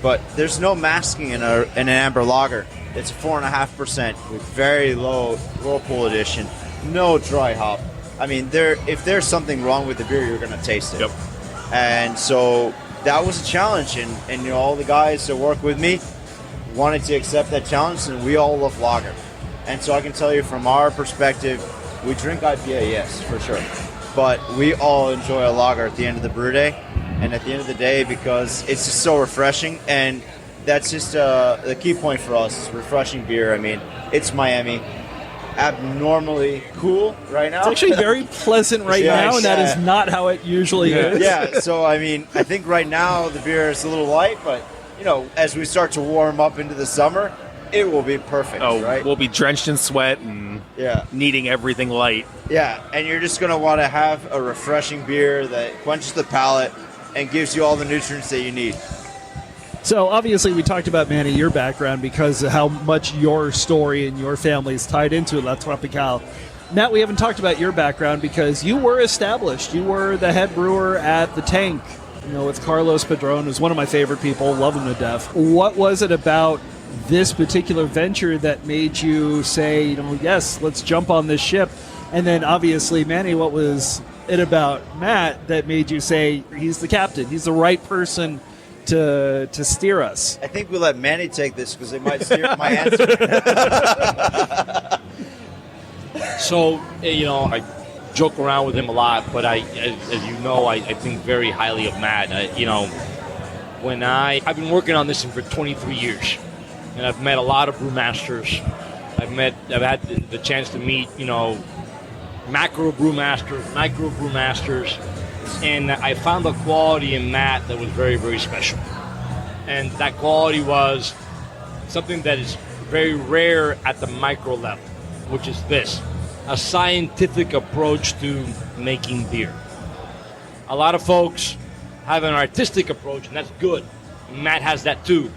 Speaker 6: But there's no masking in an amber lager. It's 4.5% with very low whirlpool addition, no dry hop. I mean, if there's something wrong with the beer, you're going to taste it.
Speaker 4: Yep.
Speaker 6: And so that was a challenge, and all the guys that work with me wanted to accept that challenge, and we all love lager. And so I can tell you from our perspective, we drink IPA, yes, for sure. But we all enjoy a lager at the end of the brew day, and at the end of the day, because it's just so refreshing, and that's just the key point for us is refreshing beer. I mean, it's Miami. Abnormally cool right now.
Speaker 3: It's actually very pleasant right now, and that is not how it usually is.
Speaker 6: Yeah, so I mean, I think right now the beer is a little light, but as we start to warm up into the summer, it will be perfect. Right?
Speaker 4: We'll be drenched in sweat and needing everything light.
Speaker 6: Yeah, and you're just going to want to have a refreshing beer that quenches the palate and gives you all the nutrients that you need.
Speaker 3: So obviously we talked about, Manny, your background because of how much your story and your family is tied into La Tropicale. Matt, we haven't talked about your background because you were established. You were the head brewer at The Tank, with Carlos Padron, who's one of my favorite people, love him to death. What was it about this particular venture that made you say, yes, let's jump on this ship? And then obviously, Manny, what was it about Matt that made you say he's the captain, he's the right person to steer us?
Speaker 6: I think we let Manny take this because they might steer my answer.
Speaker 5: So, I joke around with him a lot, but I think very highly of Matt. When I've been working on this for 23 years, and I've met a lot of brewmasters. I've had the chance to meet, macro brewmasters, micro brewmasters, and I found a quality in Matt that was very, very special. And that quality was something that is very rare at the micro level, which is this: a scientific approach to making beer. A lot of folks have an artistic approach, and that's good. Matt has that too.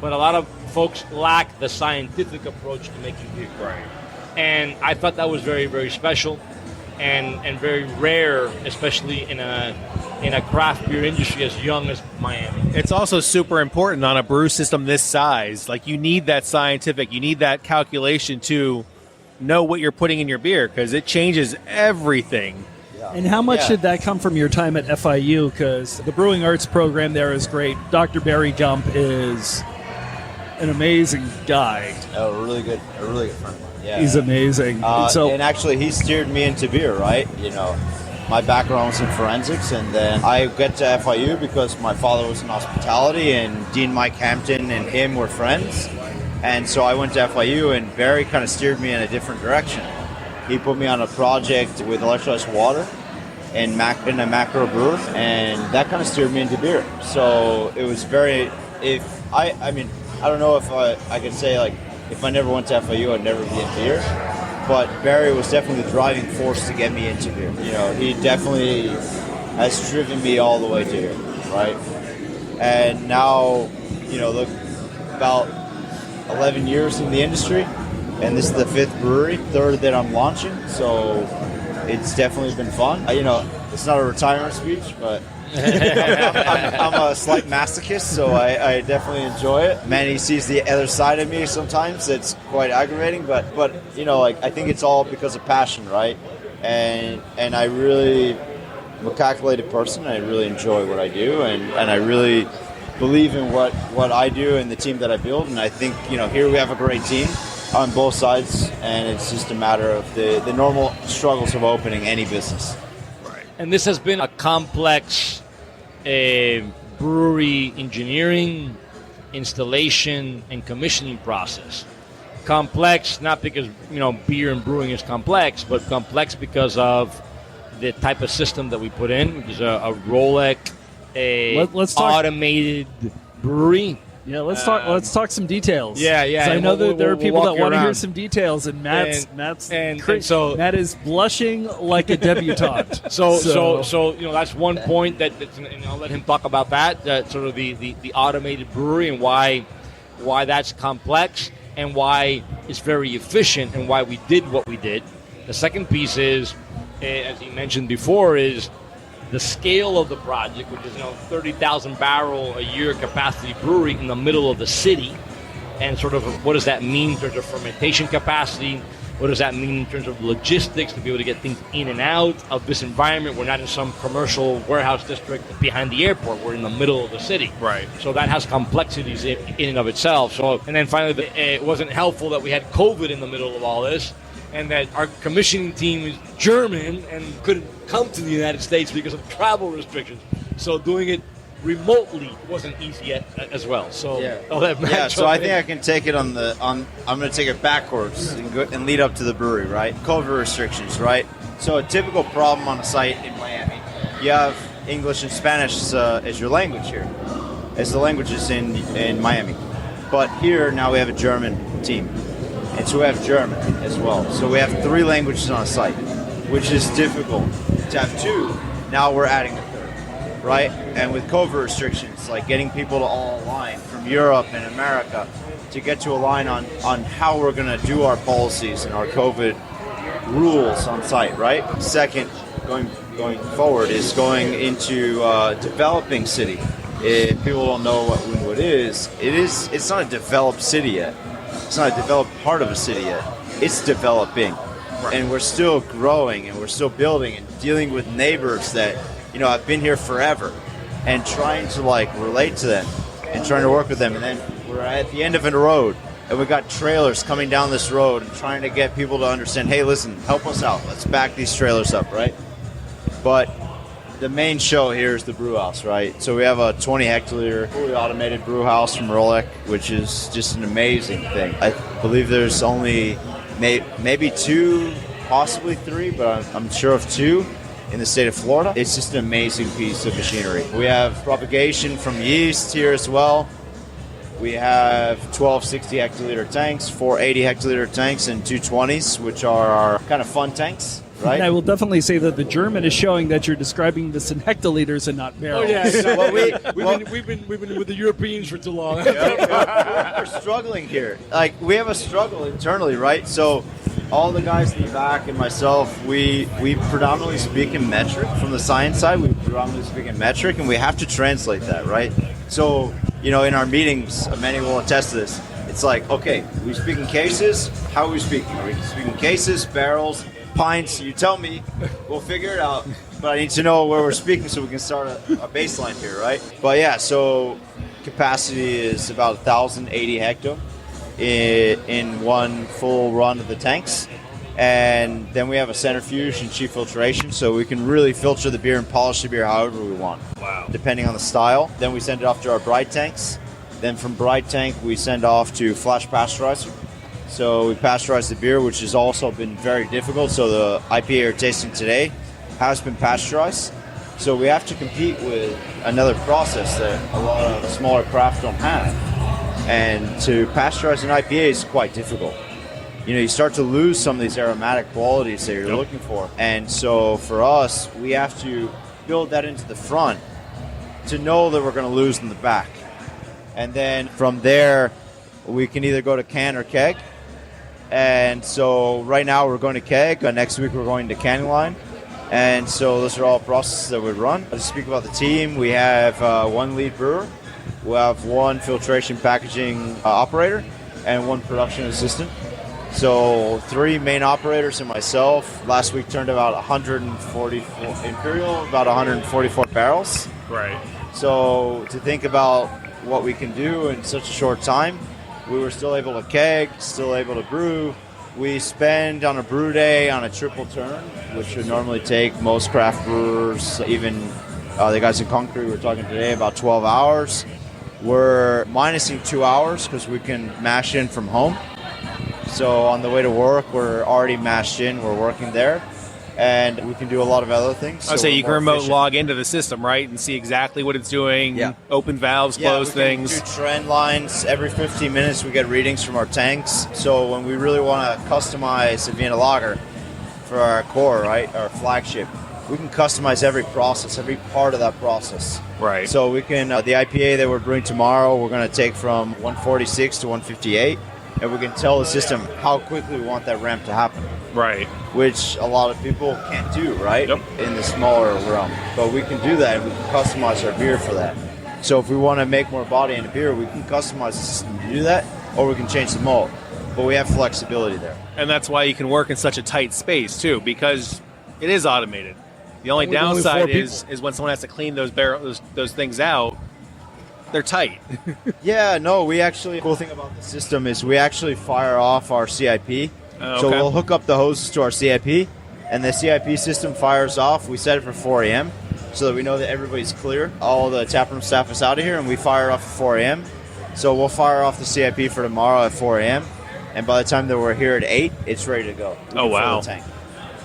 Speaker 5: But a lot of folks lack the scientific approach to making beer.
Speaker 4: Right.
Speaker 5: And I thought that was very, very special and very rare, especially in a craft beer industry as young as Miami.
Speaker 4: It's also super important on a brew system this size. Like, you need that scientific, you need that calculation to know what you're putting in your beer, because it changes everything.
Speaker 3: And how much did that come from your time at FIU? Because the Brewing Arts program there is great. Dr. Barry Jump is an amazing guy.
Speaker 6: A really good friend of mine. Yeah.
Speaker 3: He's amazing.
Speaker 6: And actually, he steered me into beer, right? You know, my background was in forensics, and then I got to FIU because my father was in hospitality, and Dean Mike Hampton and him were friends. And so I went to FIU, and Barry kind of steered me in a different direction. He put me on a project with electrolyzed water in a macro brewer, and that kind of steered me into beer. So it was very, I don't know if I could say, like, if I never went to FIU, I'd never be in beer. But Barry was definitely the driving force to get me into beer. You know, he definitely has driven me all the way to here, right? And now, you know, look, about 11 years in the industry, and this is the 5th brewery, 3rd that I'm launching, so it's definitely been fun. You know, it's not a retirement speech, but I'm a slight masochist, so I definitely enjoy it. Manny sees the other side of me sometimes. It's quite aggravating, but you know, like, I think it's all because of passion, right? And I really am a calculated person. I really enjoy what I do, and I really believe in what I do and the team that I build. And I think, you know, here we have a great team on both sides, and it's just a matter of the normal struggles of opening any business.
Speaker 5: And this has been a complex brewery engineering, installation, and commissioning process. Complex, not because, you know, beer and brewing is complex, but complex because of the type of system that we put in, which is a Rolec,
Speaker 3: Let's talk
Speaker 5: automated brewery.
Speaker 3: Yeah, let's talk some details.
Speaker 5: Yeah.
Speaker 3: I know that there are people that want to hear
Speaker 5: around.
Speaker 3: some details, and Matt is blushing like a debutante.
Speaker 5: So you know, that's one point and I'll let him talk about that. Sort of the automated brewery and why that's complex and why it's very efficient and why we did what we did. The second piece is, as he mentioned before, is the scale of the project, which is, you know, 30,000 barrel a year capacity brewery in the middle of the city, and sort of what does that mean in terms of fermentation capacity? What does that mean in terms of logistics to be able to get things in and out of this environment? We're not in some commercial warehouse district behind the airport. We're in the middle of the city.
Speaker 4: Right.
Speaker 5: So that has complexities in and of itself. So, and then finally, it wasn't helpful that we had COVID in the middle of all this, and that our commissioning team is German and couldn't come to the United States because of travel restrictions. So doing it remotely wasn't easy as well. So I'll let Matt jump
Speaker 6: so I
Speaker 5: in.
Speaker 6: think I can take it I'm going to take it backwards and lead up to the brewery, right? COVID restrictions, right? So a typical problem on a site in Miami, you have English and Spanish as your language here, as the languages in Miami. But here now we have a German team. And so we have German as well. So we have 3 languages on a site, which is difficult to have 2. Now we're adding a 3rd, right? And with COVID restrictions, like getting people to all align from Europe and America to get to align on how we're going to do our policies and our COVID rules on site, right? Second, going forward is going into developing city. If people don't know what Wynwood is, it's not a developed city yet. It's not a developed part of a city yet. It's developing. Right. And we're still growing and we're still building and dealing with neighbors that, you know, have been here forever and trying to, like, relate to them and trying to work with them. And then we're at the end of a road and we've got trailers coming down this road and trying to get people to understand, hey, listen, help us out. Let's back these trailers up, right? But the main show here is the brew house, right? So we have a 20 hectoliter fully automated brew house from Rolec, which is just an amazing thing. I believe there's only maybe 2, possibly 3, but I'm sure of 2 in the state of Florida. It's just an amazing piece of machinery. We have propagation from yeast here as well. We have 12 60 hectoliter tanks, 4 80 hectoliter tanks, and 2 20s, which are our kind of fun tanks. Right?
Speaker 3: And I will definitely say that the German is showing that you're describing this in hectoliters and not barrels.
Speaker 5: Oh yeah, we've been with the Europeans for too long.
Speaker 6: We're struggling here. Like, we have a struggle internally, right? So all the guys in the back and myself, we predominantly speak in metric from the science side. We predominantly speaking metric, and we have to translate that, right? So, in our meetings, many will attest to this. It's like, okay, we speak in cases. How are we speaking? Are we speaking cases, barrels, pints? You tell me. We'll figure it out. But I need to know where we're speaking so we can start a baseline here, right? But yeah, so capacity is about 1,080 hecto in one full run of the tanks. And then we have a centrifuge and cheap filtration, so we can really filter the beer and polish the beer however we want.
Speaker 4: Wow.
Speaker 6: Depending on the style. Then we send it off to our bright tanks. Then from bright tank, we send off to flash pasteurizer. So we pasteurize the beer, which has also been very difficult. So the IPA you're tasting today has been pasteurized. So we have to compete with another process that a lot of smaller craft don't have. And to pasteurize an IPA is quite difficult. You start to lose some of these aromatic qualities that you're looking for. And so for us, we have to build that into the front to know that we're going to lose in the back. And then from there, we can either go to can or keg. And so right now we're going to keg. Next week we're going to canning line. And so those are all processes that we run. To speak about the team, we have one lead brewer. We have one filtration packaging operator and one production assistant. So 3 main operators and myself. Last week turned about 144 Imperial, about 144 barrels.
Speaker 4: Right.
Speaker 6: So to think about what we can do in such a short time, we were still able to keg, still able to brew. We spend on a brew day on a triple turn, which would normally take most craft brewers, even the guys in Concrete we were talking today, about 12 hours. We're minusing 2 hours because we can mash in from home. So on the way to work, we're already mashed in. We're working there. And we can do a lot of other things.
Speaker 4: I'll say you can remote log into the system, right, and see exactly what it's doing, open valves, close things.
Speaker 6: Do trend lines. Every 15 minutes we get readings from our tanks. So when we really want to customize a Vienna lager for our core, right, our flagship, we can customize every process, every part of that process.
Speaker 4: Right.
Speaker 6: So we can, the IPA that we're brewing tomorrow, we're going to take from 146 to 158. And we can tell the system how quickly we want that ramp to happen.
Speaker 4: Right.
Speaker 6: Which a lot of people can't do, right?
Speaker 4: Yep.
Speaker 6: In the smaller realm. But we can do that, and we can customize our beer for that. So if we want to make more body in a beer, we can customize the system to do that, or we can change the malt. But we have flexibility there.
Speaker 4: And that's why you can work in such a tight space, too, because it is automated. The only downside is when someone has to clean those things out, they're tight.
Speaker 6: Yeah, no, the cool thing about the system is we actually fire off our CIP.
Speaker 4: Okay.
Speaker 6: So we'll hook up the hoses to our CIP, and the CIP system fires off. We set it for 4 a.m. so that we know that everybody's clear. All the taproom staff is out of here, and we fire off at 4 a.m. So we'll fire off the CIP for tomorrow at 4 a.m., and by the time that we're here at 8, it's ready to go.
Speaker 4: Oh, wow.
Speaker 6: The tank.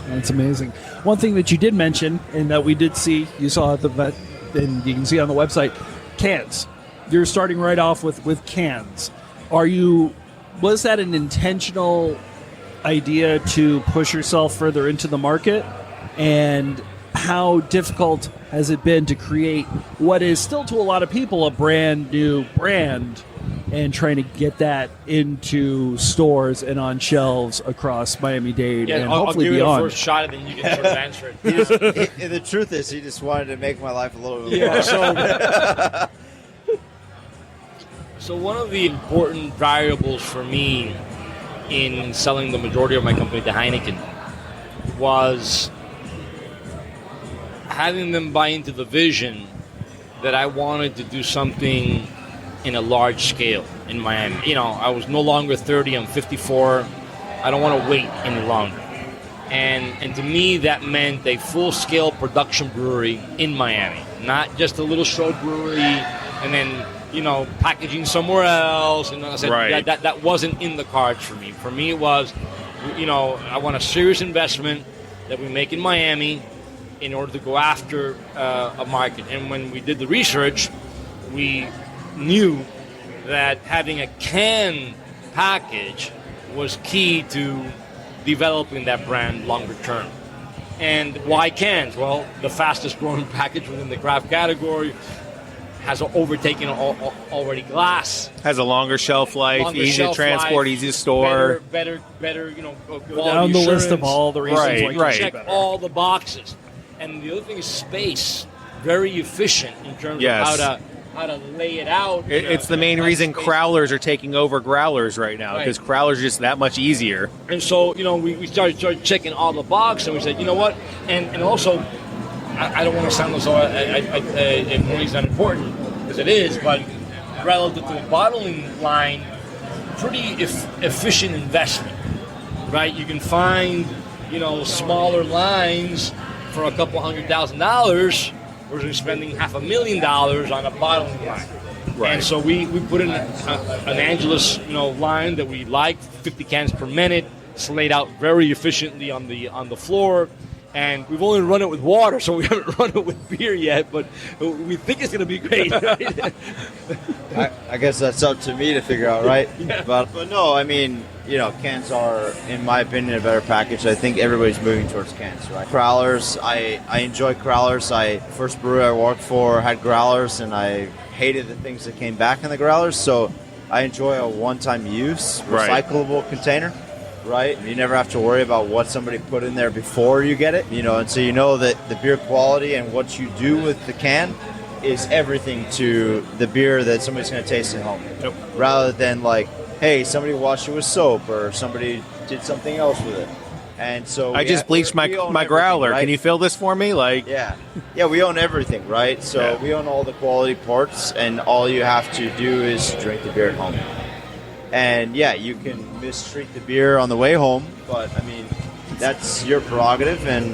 Speaker 3: That's amazing. One thing that you did mention, and that we did see, you saw at the vet, and you can see on the website, cans. You're starting right off with cans. Was that an intentional idea to push yourself further into the market? And how difficult has it been to create what is still to a lot of people a brand new brand and trying to get that into stores and on shelves across Miami-Dade and hopefully
Speaker 5: I'll give
Speaker 3: beyond?
Speaker 5: you the first shot and then you can sort of answer it.
Speaker 6: The truth is, he just wanted to make my life a little bit more.
Speaker 5: So one of the important variables for me in selling the majority of my company to Heineken was having them buy into the vision that I wanted to do something in a large scale in Miami. I was no longer 30, I'm 54. I don't want to wait any longer. And to me, that meant a full-scale production brewery in Miami, not just a little show brewery and then packaging somewhere else. And I said that wasn't in the cards for me. For me, it was, I want a serious investment that we make in Miami in order to go after a market. And when we did the research, we knew that having a can package was key to developing that brand longer term. And why cans? Well, the fastest growing package within the craft category, has overtaken already glass.
Speaker 4: Has a longer shelf life, easy to transport, easy to store.
Speaker 5: Better,
Speaker 3: Go down the list of all the reasons why you
Speaker 5: check all the boxes. And the other thing is space. very efficient in terms
Speaker 4: Yes.
Speaker 5: of how to lay it out.
Speaker 4: It's the main reason crowlers are taking over growlers right now, because crowlers are just that much easier.
Speaker 5: And so, we started checking all the boxes, and we said, you know what? And also, I don't want to sound as though it's not important, because it is, but relative to the bottling line, pretty efficient investment, right? You can find, smaller lines for a couple $100,000 versus spending $500,000 on a bottling line. Right. And so we put in an Angelus, line that we like, 50 cans per minute. It's laid out very efficiently on the floor. And we've only run it with water, so we haven't run it with beer yet, but we think it's going to be great. Right?
Speaker 6: I guess that's up to me to figure out, right?
Speaker 5: Yeah.
Speaker 6: But no, I mean, cans are, in my opinion, a better package. I think everybody's moving towards cans, right? Growlers, I enjoy growlers. First brewery I worked for had growlers, and I hated the things that came back in the growlers, so I enjoy a one-time use, recyclable container. Right? You never have to worry about what somebody put in there before you get it, and so that the beer quality and what you do with the can is everything to the beer that somebody's going to taste at home.
Speaker 4: Yep.
Speaker 6: Rather than like, hey, somebody washed it with soap or somebody did something else with it. And so
Speaker 4: I just bleached my growler. Right? Can you fill this for me?
Speaker 6: Yeah, we own everything, right? So we own all the quality parts, and all you have to do is drink the beer at home. And you can mistreat the beer on the way home, but I mean, that's your prerogative. And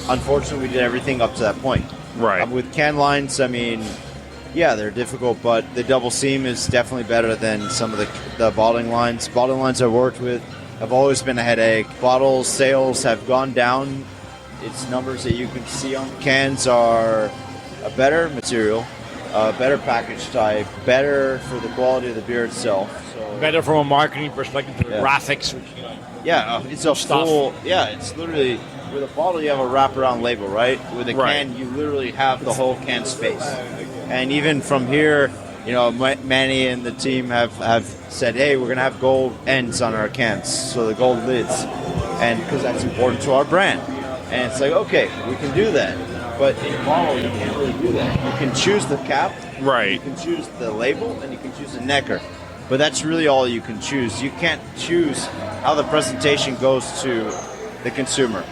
Speaker 6: unfortunately, we did everything up to that point.
Speaker 4: Right.
Speaker 6: With can lines, I mean, they're difficult, but the double seam is definitely better than some of the bottling lines. Bottling lines I've worked with have always been a headache. Bottle sales have gone down. Its numbers that you can see on cans are a better material, a better package type, better for the quality of the beer itself.
Speaker 5: Better from a marketing perspective, the graphics. Which,
Speaker 6: it's a full. It's literally with a bottle you have a wraparound label, right? With a can, you literally have the whole can space. And even from here, Manny and the team have said, hey, we're gonna have gold ends on our cans, so the gold lids, and because that's important to our brand. And it's like, okay, we can do that. But in a bottle, you can't really do that. You can choose the cap,
Speaker 4: right?
Speaker 6: You can choose the label, and you can choose the necker. But that's really all you can choose. You can't choose how the presentation goes to the consumer.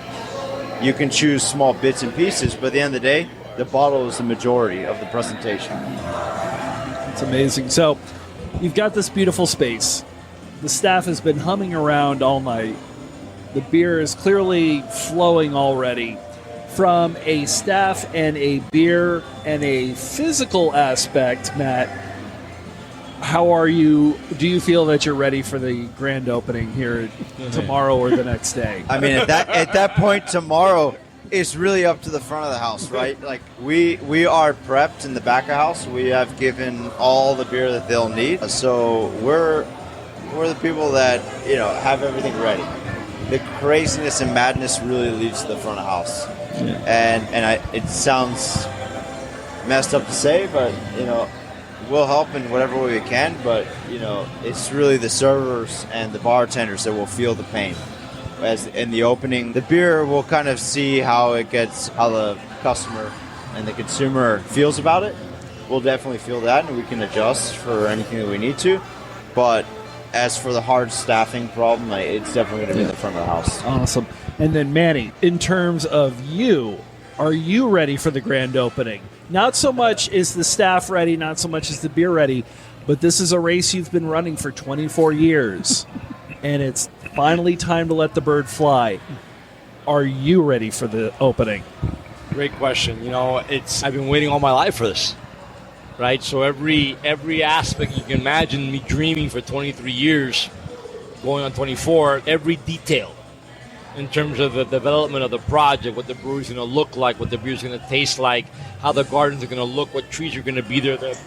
Speaker 6: You can choose small bits and pieces, but at the end of the day, the bottle is the majority of the presentation.
Speaker 3: It's amazing. So you've got this beautiful space. The staff has been humming around all night. The beer is clearly flowing already. From a staff and a beer and a physical aspect, Matt, how are you? Do you feel that you're ready for the grand opening here tomorrow or the next day?
Speaker 6: I mean, at that point, tomorrow is really up to the front of the house, right? Like we are prepped in the back of the house. We have given all the beer that they'll need. So we're the people that have everything ready. The craziness and madness really leads to the front of the house, and it sounds messed up to say, but we'll help in whatever way we can, but it's really the servers and the bartenders that will feel the pain. As in the opening, the beer will kind of see how the customer and the consumer feels about it. We'll definitely feel that, and we can adjust for anything that we need to. But as for the hard staffing problem, it's definitely going to be in the front of the house.
Speaker 3: Awesome. And then Manny, in terms of you, are you ready for the grand opening? Not so much is the staff ready, not so much is the beer ready, but this is a race you've been running for 24 years, and it's finally time to let the bird fly. Are you ready for the opening?
Speaker 5: Great question. I've been waiting all my life for this, right? So every aspect you can imagine, me dreaming for 23 years, going on 24, every detail in terms of the development of the project, what the brewery's going to look like, what the beer's going to taste like, how the gardens are going to look, what trees are going to be there, the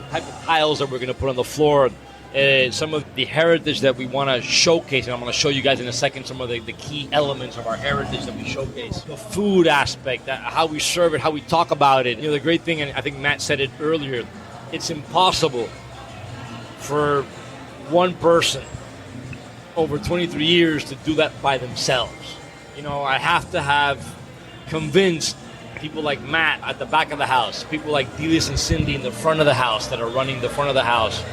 Speaker 5: type of tiles that we're going to put on the floor, some of the heritage that we want to showcase, and I'm going to show you guys in a second some of the key elements of our heritage that we showcase. The food aspect, how we serve it, how we talk about it. The great thing, and I think Matt said it earlier, it's impossible for one person over 23 years to do that by themselves. I have to have convinced people like Matt at the back of the house, people like Delis and Cindy in the front of the house that are running the front of the house,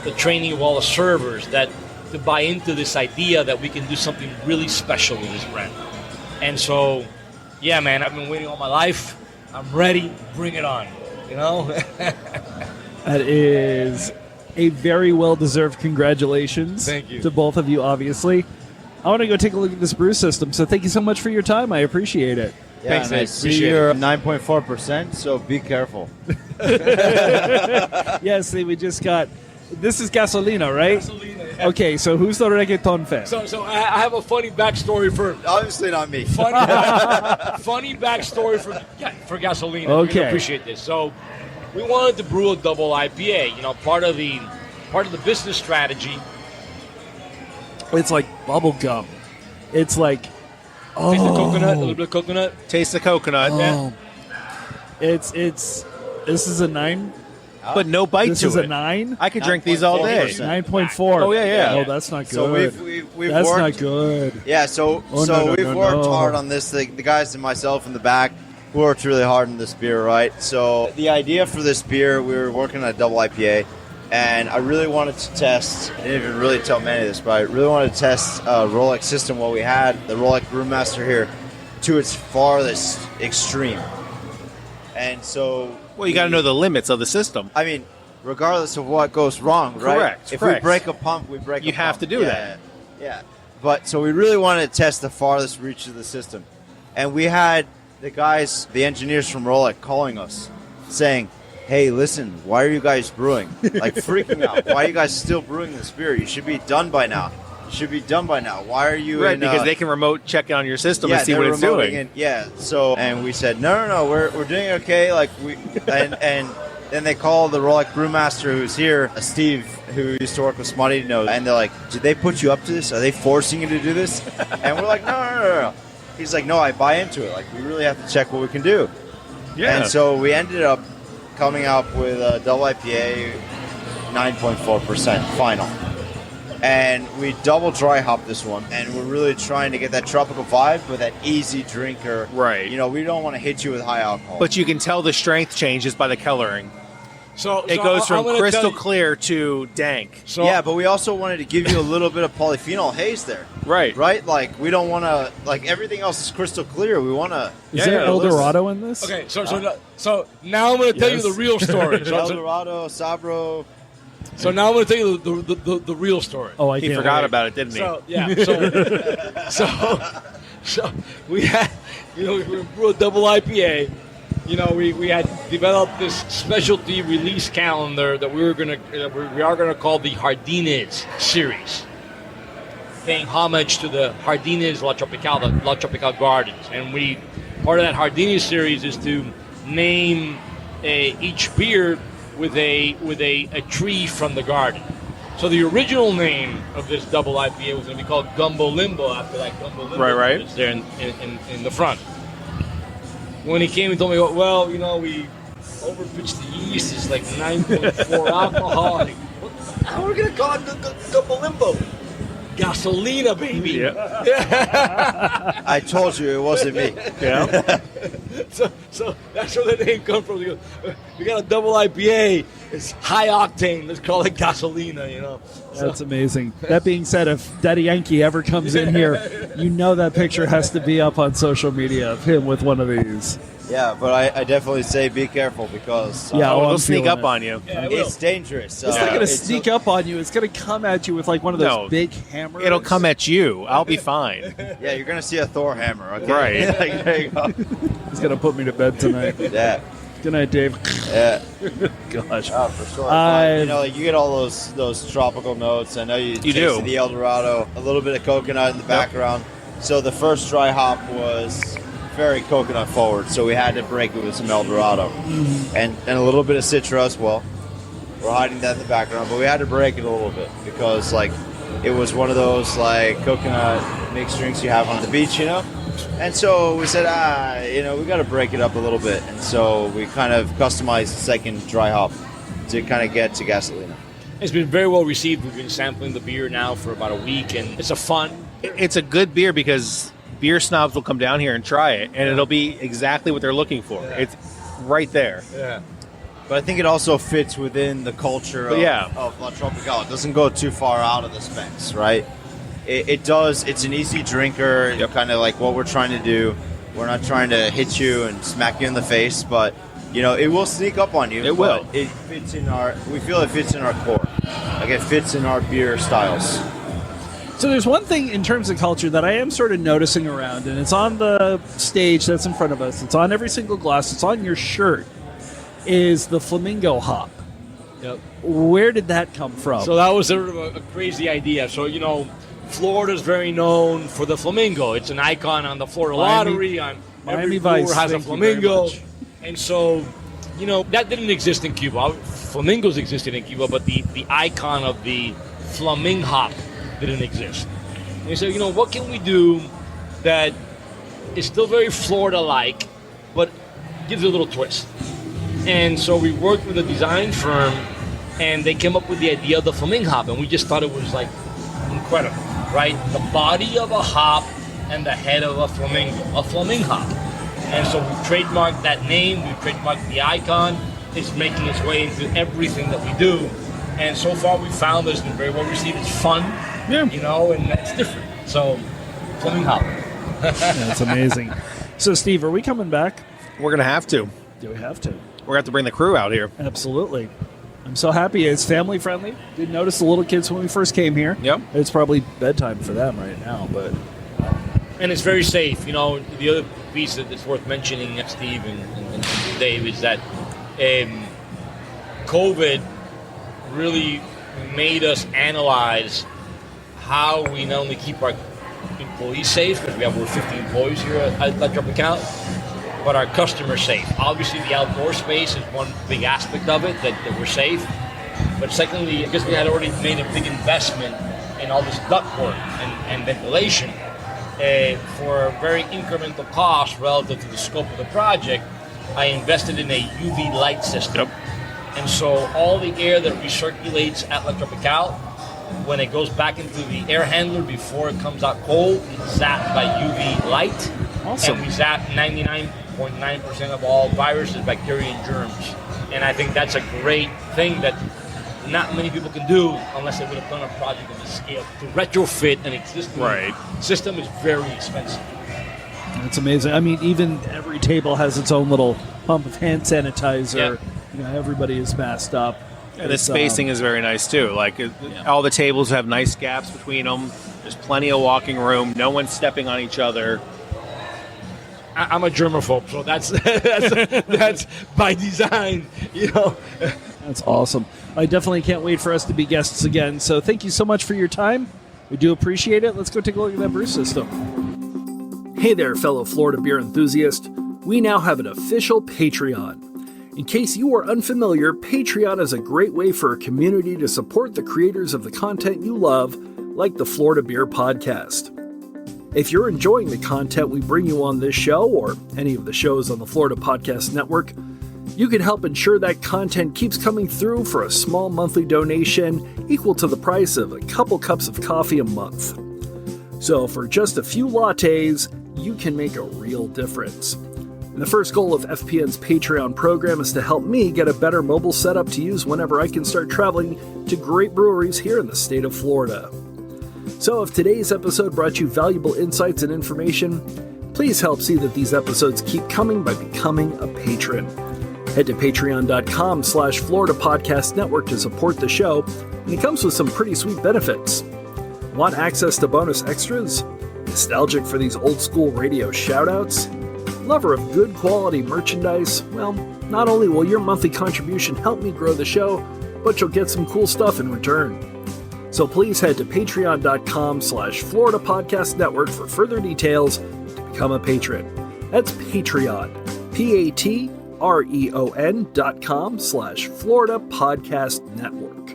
Speaker 5: the training of all the servers that to buy into this idea that we can do something really special with this brand. And so, yeah, man, I've been waiting all my life. I'm ready. Bring it on. You know?
Speaker 3: That is a very well-deserved congratulations.
Speaker 5: Thank you.
Speaker 3: To both of you, obviously. I want to go take a look at this brew system, so thank you so much for your time. I appreciate it.
Speaker 6: Yeah,
Speaker 5: Thanks,
Speaker 6: and I
Speaker 5: Dave.
Speaker 6: see
Speaker 5: Appreciate
Speaker 6: you're 9.4%, so be careful.
Speaker 3: Yes, we just got... This is gasolina, right?
Speaker 5: Gasolina, yeah.
Speaker 3: Okay, so who's the reggaeton fan?
Speaker 5: So I have a funny backstory for
Speaker 6: Obviously not me.
Speaker 5: funny backstory for Gasolina. You're
Speaker 3: Okay.
Speaker 5: gonna appreciate this. So we wanted to brew a double IPA. You know, part of the business strategy.
Speaker 3: It's like bubble gum. It's like...
Speaker 5: Taste the coconut, a little bit of coconut.
Speaker 4: Taste the coconut,
Speaker 3: Oh. It's... This is a 9?
Speaker 4: but no bite
Speaker 3: This
Speaker 4: to
Speaker 3: is
Speaker 4: it.
Speaker 3: a 9?
Speaker 4: I could drink these all day.
Speaker 6: 9.4%.
Speaker 3: 9.4.
Speaker 4: Oh, yeah.
Speaker 3: Oh, that's not good.
Speaker 6: So we've
Speaker 3: That's
Speaker 6: worked.
Speaker 3: not good.
Speaker 6: Yeah, so
Speaker 3: Oh,
Speaker 6: so
Speaker 3: no,
Speaker 6: we've
Speaker 3: no,
Speaker 6: worked
Speaker 3: no.
Speaker 6: hard on this. The guys and myself in the back worked really hard on this beer, right? So the idea for this beer, we were working on a double IPA, and I really wanted to test. I didn't even really tell Manny this, but I really wanted to test Rolex system. What we had, the Rolex Brewmaster here, to its farthest extreme. And so,
Speaker 4: Well, you got to know the limits of the system.
Speaker 6: I mean, regardless of what goes wrong, right?
Speaker 4: Correct,
Speaker 6: If
Speaker 4: correct.
Speaker 6: we break a pump, we break a
Speaker 4: You
Speaker 6: pump.
Speaker 4: have to do that.
Speaker 6: Yeah. But so we really wanted to test the farthest reach of the system. And we had the guys, the engineers from Rolex calling us saying, hey, listen, why are you guys brewing? Like freaking out. Why are you guys still brewing this beer? You should be done by now. You should be done by now. Why are you
Speaker 4: Right,
Speaker 6: in,
Speaker 4: because they can remote check on your system and see
Speaker 6: they're
Speaker 4: what it's
Speaker 6: remoting
Speaker 4: doing.
Speaker 6: it. Yeah. So, and we said, no, we're doing okay. Like and then they call the Rolex brewmaster who's here, Steve, who used to work with Smutty, knows, and they're like, did they put you up to this? Are they forcing you to do this? And we're like, no. He's like, no, I buy into it. Like, we really have to check what we can do.
Speaker 4: Yeah.
Speaker 6: And so we ended up coming up with a double IPA, 9.4% final. And we double dry hop this one, and we're really trying to get that tropical vibe, but that easy drinker.
Speaker 4: Right.
Speaker 6: You know, we don't want to hit you with high alcohol.
Speaker 4: But you can tell the strength changes by the coloring.
Speaker 5: So
Speaker 4: It goes
Speaker 5: I'm
Speaker 4: from
Speaker 5: gonna
Speaker 4: crystal
Speaker 5: tell you-
Speaker 4: clear to dank.
Speaker 5: So
Speaker 6: yeah, but we also wanted to give you a little bit of polyphenol haze there.
Speaker 4: Right.
Speaker 6: Right? Like, we don't want to, like, everything else is crystal clear. We want to.
Speaker 3: Is there
Speaker 4: yeah,
Speaker 3: El Dorado in this?
Speaker 5: Okay, so now I'm going to tell you
Speaker 3: Yes.
Speaker 5: the real story.
Speaker 6: El Dorado, Sabro.
Speaker 5: So now I'm going to tell you the real story.
Speaker 3: Oh, I
Speaker 4: He
Speaker 3: can't
Speaker 4: forgot
Speaker 3: wait.
Speaker 4: about it, didn't he?
Speaker 5: So yeah, so we had, we brewed a double IPA. We had developed this specialty release calendar that we are gonna call the Jardines series, paying homage to the Jardines La Tropical Gardens. And part of that Jardines series is to name each beer with a tree from the garden. So the original name of this double IPA was going to be called Gumbo Limbo after that Gumbo Limbo
Speaker 4: Right.
Speaker 5: that's there in the front. When he came and told me, well, we overpitched the yeast. It's like 9.4 alcohol. Like, how are we going to call it Gumbo Limbo? Gasolina, baby.
Speaker 4: Yeah.
Speaker 6: I told you it wasn't me.
Speaker 4: Yeah.
Speaker 5: So that's where the name comes from. We got a double IPA. It's high octane. Let's call it gasolina,
Speaker 3: That's amazing. That being said, if Daddy Yankee ever comes in here, that picture has to be up on social media of him with one of these.
Speaker 6: Yeah, but I definitely say be careful because
Speaker 3: Yeah,
Speaker 4: Oh,
Speaker 3: I'm
Speaker 4: it'll sneak
Speaker 3: feeling
Speaker 4: up
Speaker 3: it.
Speaker 4: on you.
Speaker 5: Yeah, it will.
Speaker 6: it's dangerous.
Speaker 3: It's not going to sneak up on you. It's going to come at you with like one of those
Speaker 4: No.
Speaker 3: big hammers.
Speaker 4: It'll come at you. I'll be fine.
Speaker 6: Yeah, you're going to see a Thor hammer, okay?
Speaker 4: Right.
Speaker 6: Like, there you go.
Speaker 3: He's going to put me to bed tonight.
Speaker 6: Yeah.
Speaker 3: Good night, Dave.
Speaker 6: Yeah.
Speaker 3: Gosh.
Speaker 6: Oh, for sure.
Speaker 3: I've-
Speaker 6: Like, you get all those tropical notes. I know you
Speaker 4: do.
Speaker 6: tasted the El Dorado, a little bit of coconut in the background. So the first dry hop was very coconut forward, so we had to break it with some El Dorado. And a little bit of Citra as well. We're hiding that in the background, but we had to break it a little bit because, like, it was one of those, like, coconut mixed drinks you have on the beach, And so we said, we got to break it up a little bit. And so we kind of customized the second dry hop to kind of get to gasolina.
Speaker 5: It's been very well received. We've been sampling the beer now for about a week, and it's a fun.
Speaker 4: It's a good beer because beer snobs will come down here and try it, and it'll be exactly what they're looking for. Yeah. It's right there.
Speaker 5: Yeah.
Speaker 6: But I think it also fits within the culture of La Tropical. It doesn't go too far out of the specs, right? It does. It's an easy drinker, kind of like what we're trying to do. We're not trying to hit you and smack you in the face, but it will sneak up on you.
Speaker 4: It will.
Speaker 6: It fits in we feel it fits in our core. Like it fits in our beer styles.
Speaker 3: So there's one thing in terms of culture that I am sort of noticing around, and it's on the stage that's in front of us. It's on every single glass. It's on your shirt. Is the flamingo hop.
Speaker 5: Yep.
Speaker 3: Where did that come from?
Speaker 5: So that was sort of a crazy idea. So, Florida's very known for the flamingo. It's an icon on the Florida Lottery. Every brewer has a flamingo. And so, that didn't exist in Cuba. Flamingos existed in Cuba, but the icon of the flamingo hop didn't exist. And we said, what can we do that is still very Florida-like, but gives it a little twist? And so we worked with a design firm, and they came up with the idea of the flamingo hop, and we just thought it was like incredible, right? The body of a hop and the head of a flamingo hop. And so we trademarked that name, we trademarked the icon. It's making its way into everything that we do. And so far we found that it's been very well received. It's fun, and it's different. So, flamingo hop.
Speaker 3: That's amazing. So, Steve, are we coming back?
Speaker 4: We're going to have to.
Speaker 3: Do we have to?
Speaker 4: We're going to have to bring the crew out here.
Speaker 3: Absolutely. I'm so happy. It's family friendly. Did notice the little kids when we first came here.
Speaker 4: Yep.
Speaker 3: It's probably bedtime for them right now, but...
Speaker 5: And it's very safe. The other piece that is worth mentioning, Steve and Dave, is that COVID really made us analyze how we not only keep our employees safe, because we have over 50 employees here at La Tropical, but our customers safe. Obviously, the outdoor space is one big aspect of it, that we're safe. But secondly, because we had already made a big investment in all this ductwork and ventilation, for a very incremental cost relative to the scope of the project, I invested in a UV light system. Yep. And so all the air that recirculates at La Tropical, when it goes back into the air handler before it comes out cold, it's zapped by UV light. Awesome. And we zap 99.9% of all viruses, bacteria, and germs. And I think that's a great thing that not many people can do unless they would have done a project of this scale. To retrofit an existing system is very expensive.
Speaker 3: That's amazing. I mean, even every table has its own little pump of hand sanitizer. Yeah. Everybody is masked up.
Speaker 4: And the spacing is very nice, too. All the tables have nice gaps between them. There's plenty of walking room. No one's stepping on each other.
Speaker 5: I'm a germaphobe, so that's by design,
Speaker 3: That's awesome. I definitely can't wait for us to be guests again. So thank you so much for your time. We do appreciate it. Let's go take a look at that brew system. Hey there, fellow Florida beer enthusiast. We now have an official Patreon. In case you are unfamiliar, Patreon is a great way for a community to support the creators of the content you love, like the Florida Beer Podcast. If you're enjoying the content we bring you on this show, or any of the shows on the Florida Podcast Network, you can help ensure that content keeps coming through for a small monthly donation equal to the price of a couple cups of coffee a month. So for just a few lattes, you can make a real difference. And the first goal of FPN's Patreon program is to help me get a better mobile setup to use whenever I can start traveling to great breweries here in the state of Florida. So if today's episode brought you valuable insights and information, please help see that these episodes keep coming by becoming a patron. Head to patreon.com/Florida Podcast Network to support the show, and it comes with some pretty sweet benefits. Want access to bonus extras? Nostalgic for these old school radio shoutouts? Lover of good quality merchandise? Well, not only will your monthly contribution help me grow the show, but you'll get some cool stuff in return. So please head to patreon.com/Florida Podcast Network for further details to become a patron. That's Patreon, patreon.com/Florida Podcast Network.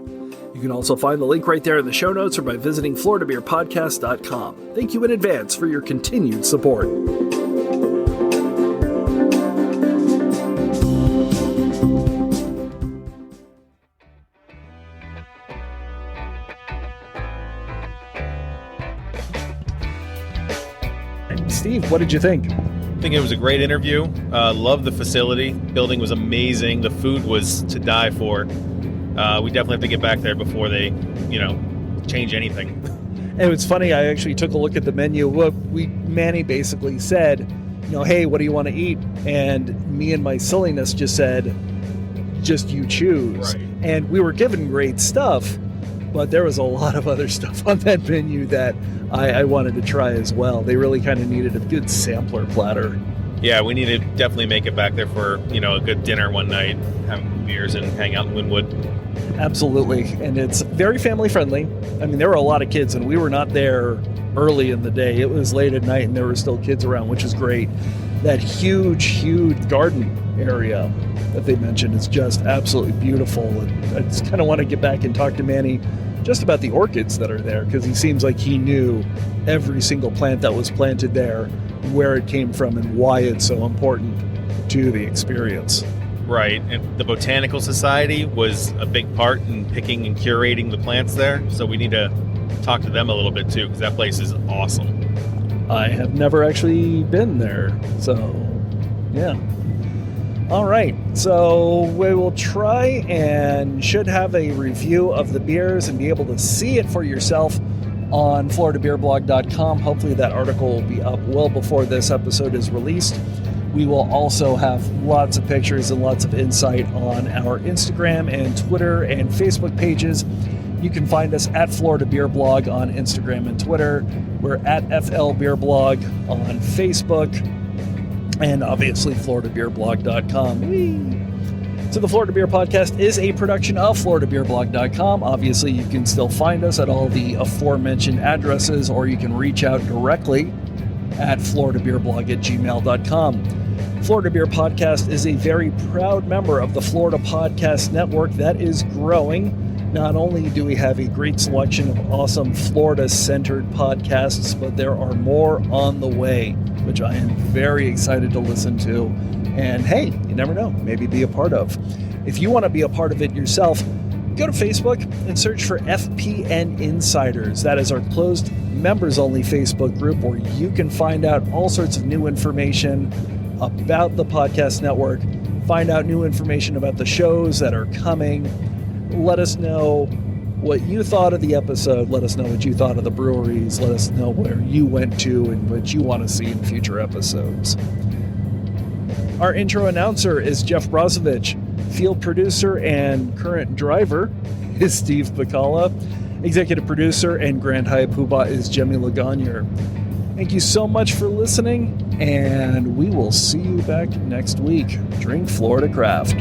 Speaker 3: You can also find the link right there in the show notes or by visiting floridabeerpodcast.com. Thank you in advance for your continued support. Steve, what did you think?
Speaker 4: I think it was a great interview. Loved the facility. Building was amazing. The food was to die for. We definitely have to get back there before they, change anything.
Speaker 3: And it's funny, I actually took a look at the menu. Manny basically said, hey, what do you want to eat? And me and my silliness just said, just you choose.
Speaker 4: Right.
Speaker 3: And we were given great stuff, but there was a lot of other stuff on that menu that I wanted to try as well. They really kind of needed a good sampler platter.
Speaker 4: Yeah, we need to definitely make it back there for, a good dinner one night, have beers and hang out in Wynwood.
Speaker 3: Absolutely. And it's very family friendly. I mean, there were a lot of kids, and we were not there early in the day. It was late at night, and there were still kids around, which is great. That huge garden area that they mentioned is just absolutely beautiful. And I just kind of want to get back and talk to Manny just about the orchids that are there, because he seems like he knew every single plant that was planted there, where it came from, and why it's so important to the experience.
Speaker 4: Right, and the Botanical Society was a big part in picking and curating the plants there, so we need to talk to them a little bit too, because that place is awesome.
Speaker 3: I have never actually been there, so yeah. All right, so we will try and should have a review of the beers and be able to see it for yourself on floridabeerblog.com. Hopefully that article will be up well before this episode is released. We will also have lots of pictures and lots of insight on our Instagram and Twitter and Facebook pages. You can find us at Florida Beer Blog on Instagram and Twitter. We're at FL Beer Blog on Facebook. And obviously, FloridaBeerBlog.com. Whee! So the Florida Beer Podcast is a production of FloridaBeerBlog.com. Obviously, you can still find us at all the aforementioned addresses, or you can reach out directly at FloridaBeerBlog@gmail.com. Florida Beer Podcast is a very proud member of the Florida Podcast Network that is growing. Not only do we have a great selection of awesome Florida-centered podcasts, but there are more on the way, which I am very excited to listen to. And hey, you never know, maybe be a part of. If you want to be a part of it yourself, go to Facebook and search for FPN Insiders. That is our closed members-only Facebook group where you can find out all sorts of new information about the podcast network, find out new information about the shows that are coming. Let us know what you thought of the episode. Let us know what you thought of the breweries. Let us know where you went to and what you want to see in future episodes. Our intro announcer is Jeff Brozovich. Field producer and current driver is Steve Pekala. Executive producer and Grand Hyatt Poobah is Jemmy Legagneur. Thank you so much for listening, and we will see you back next week. Drink Florida Craft.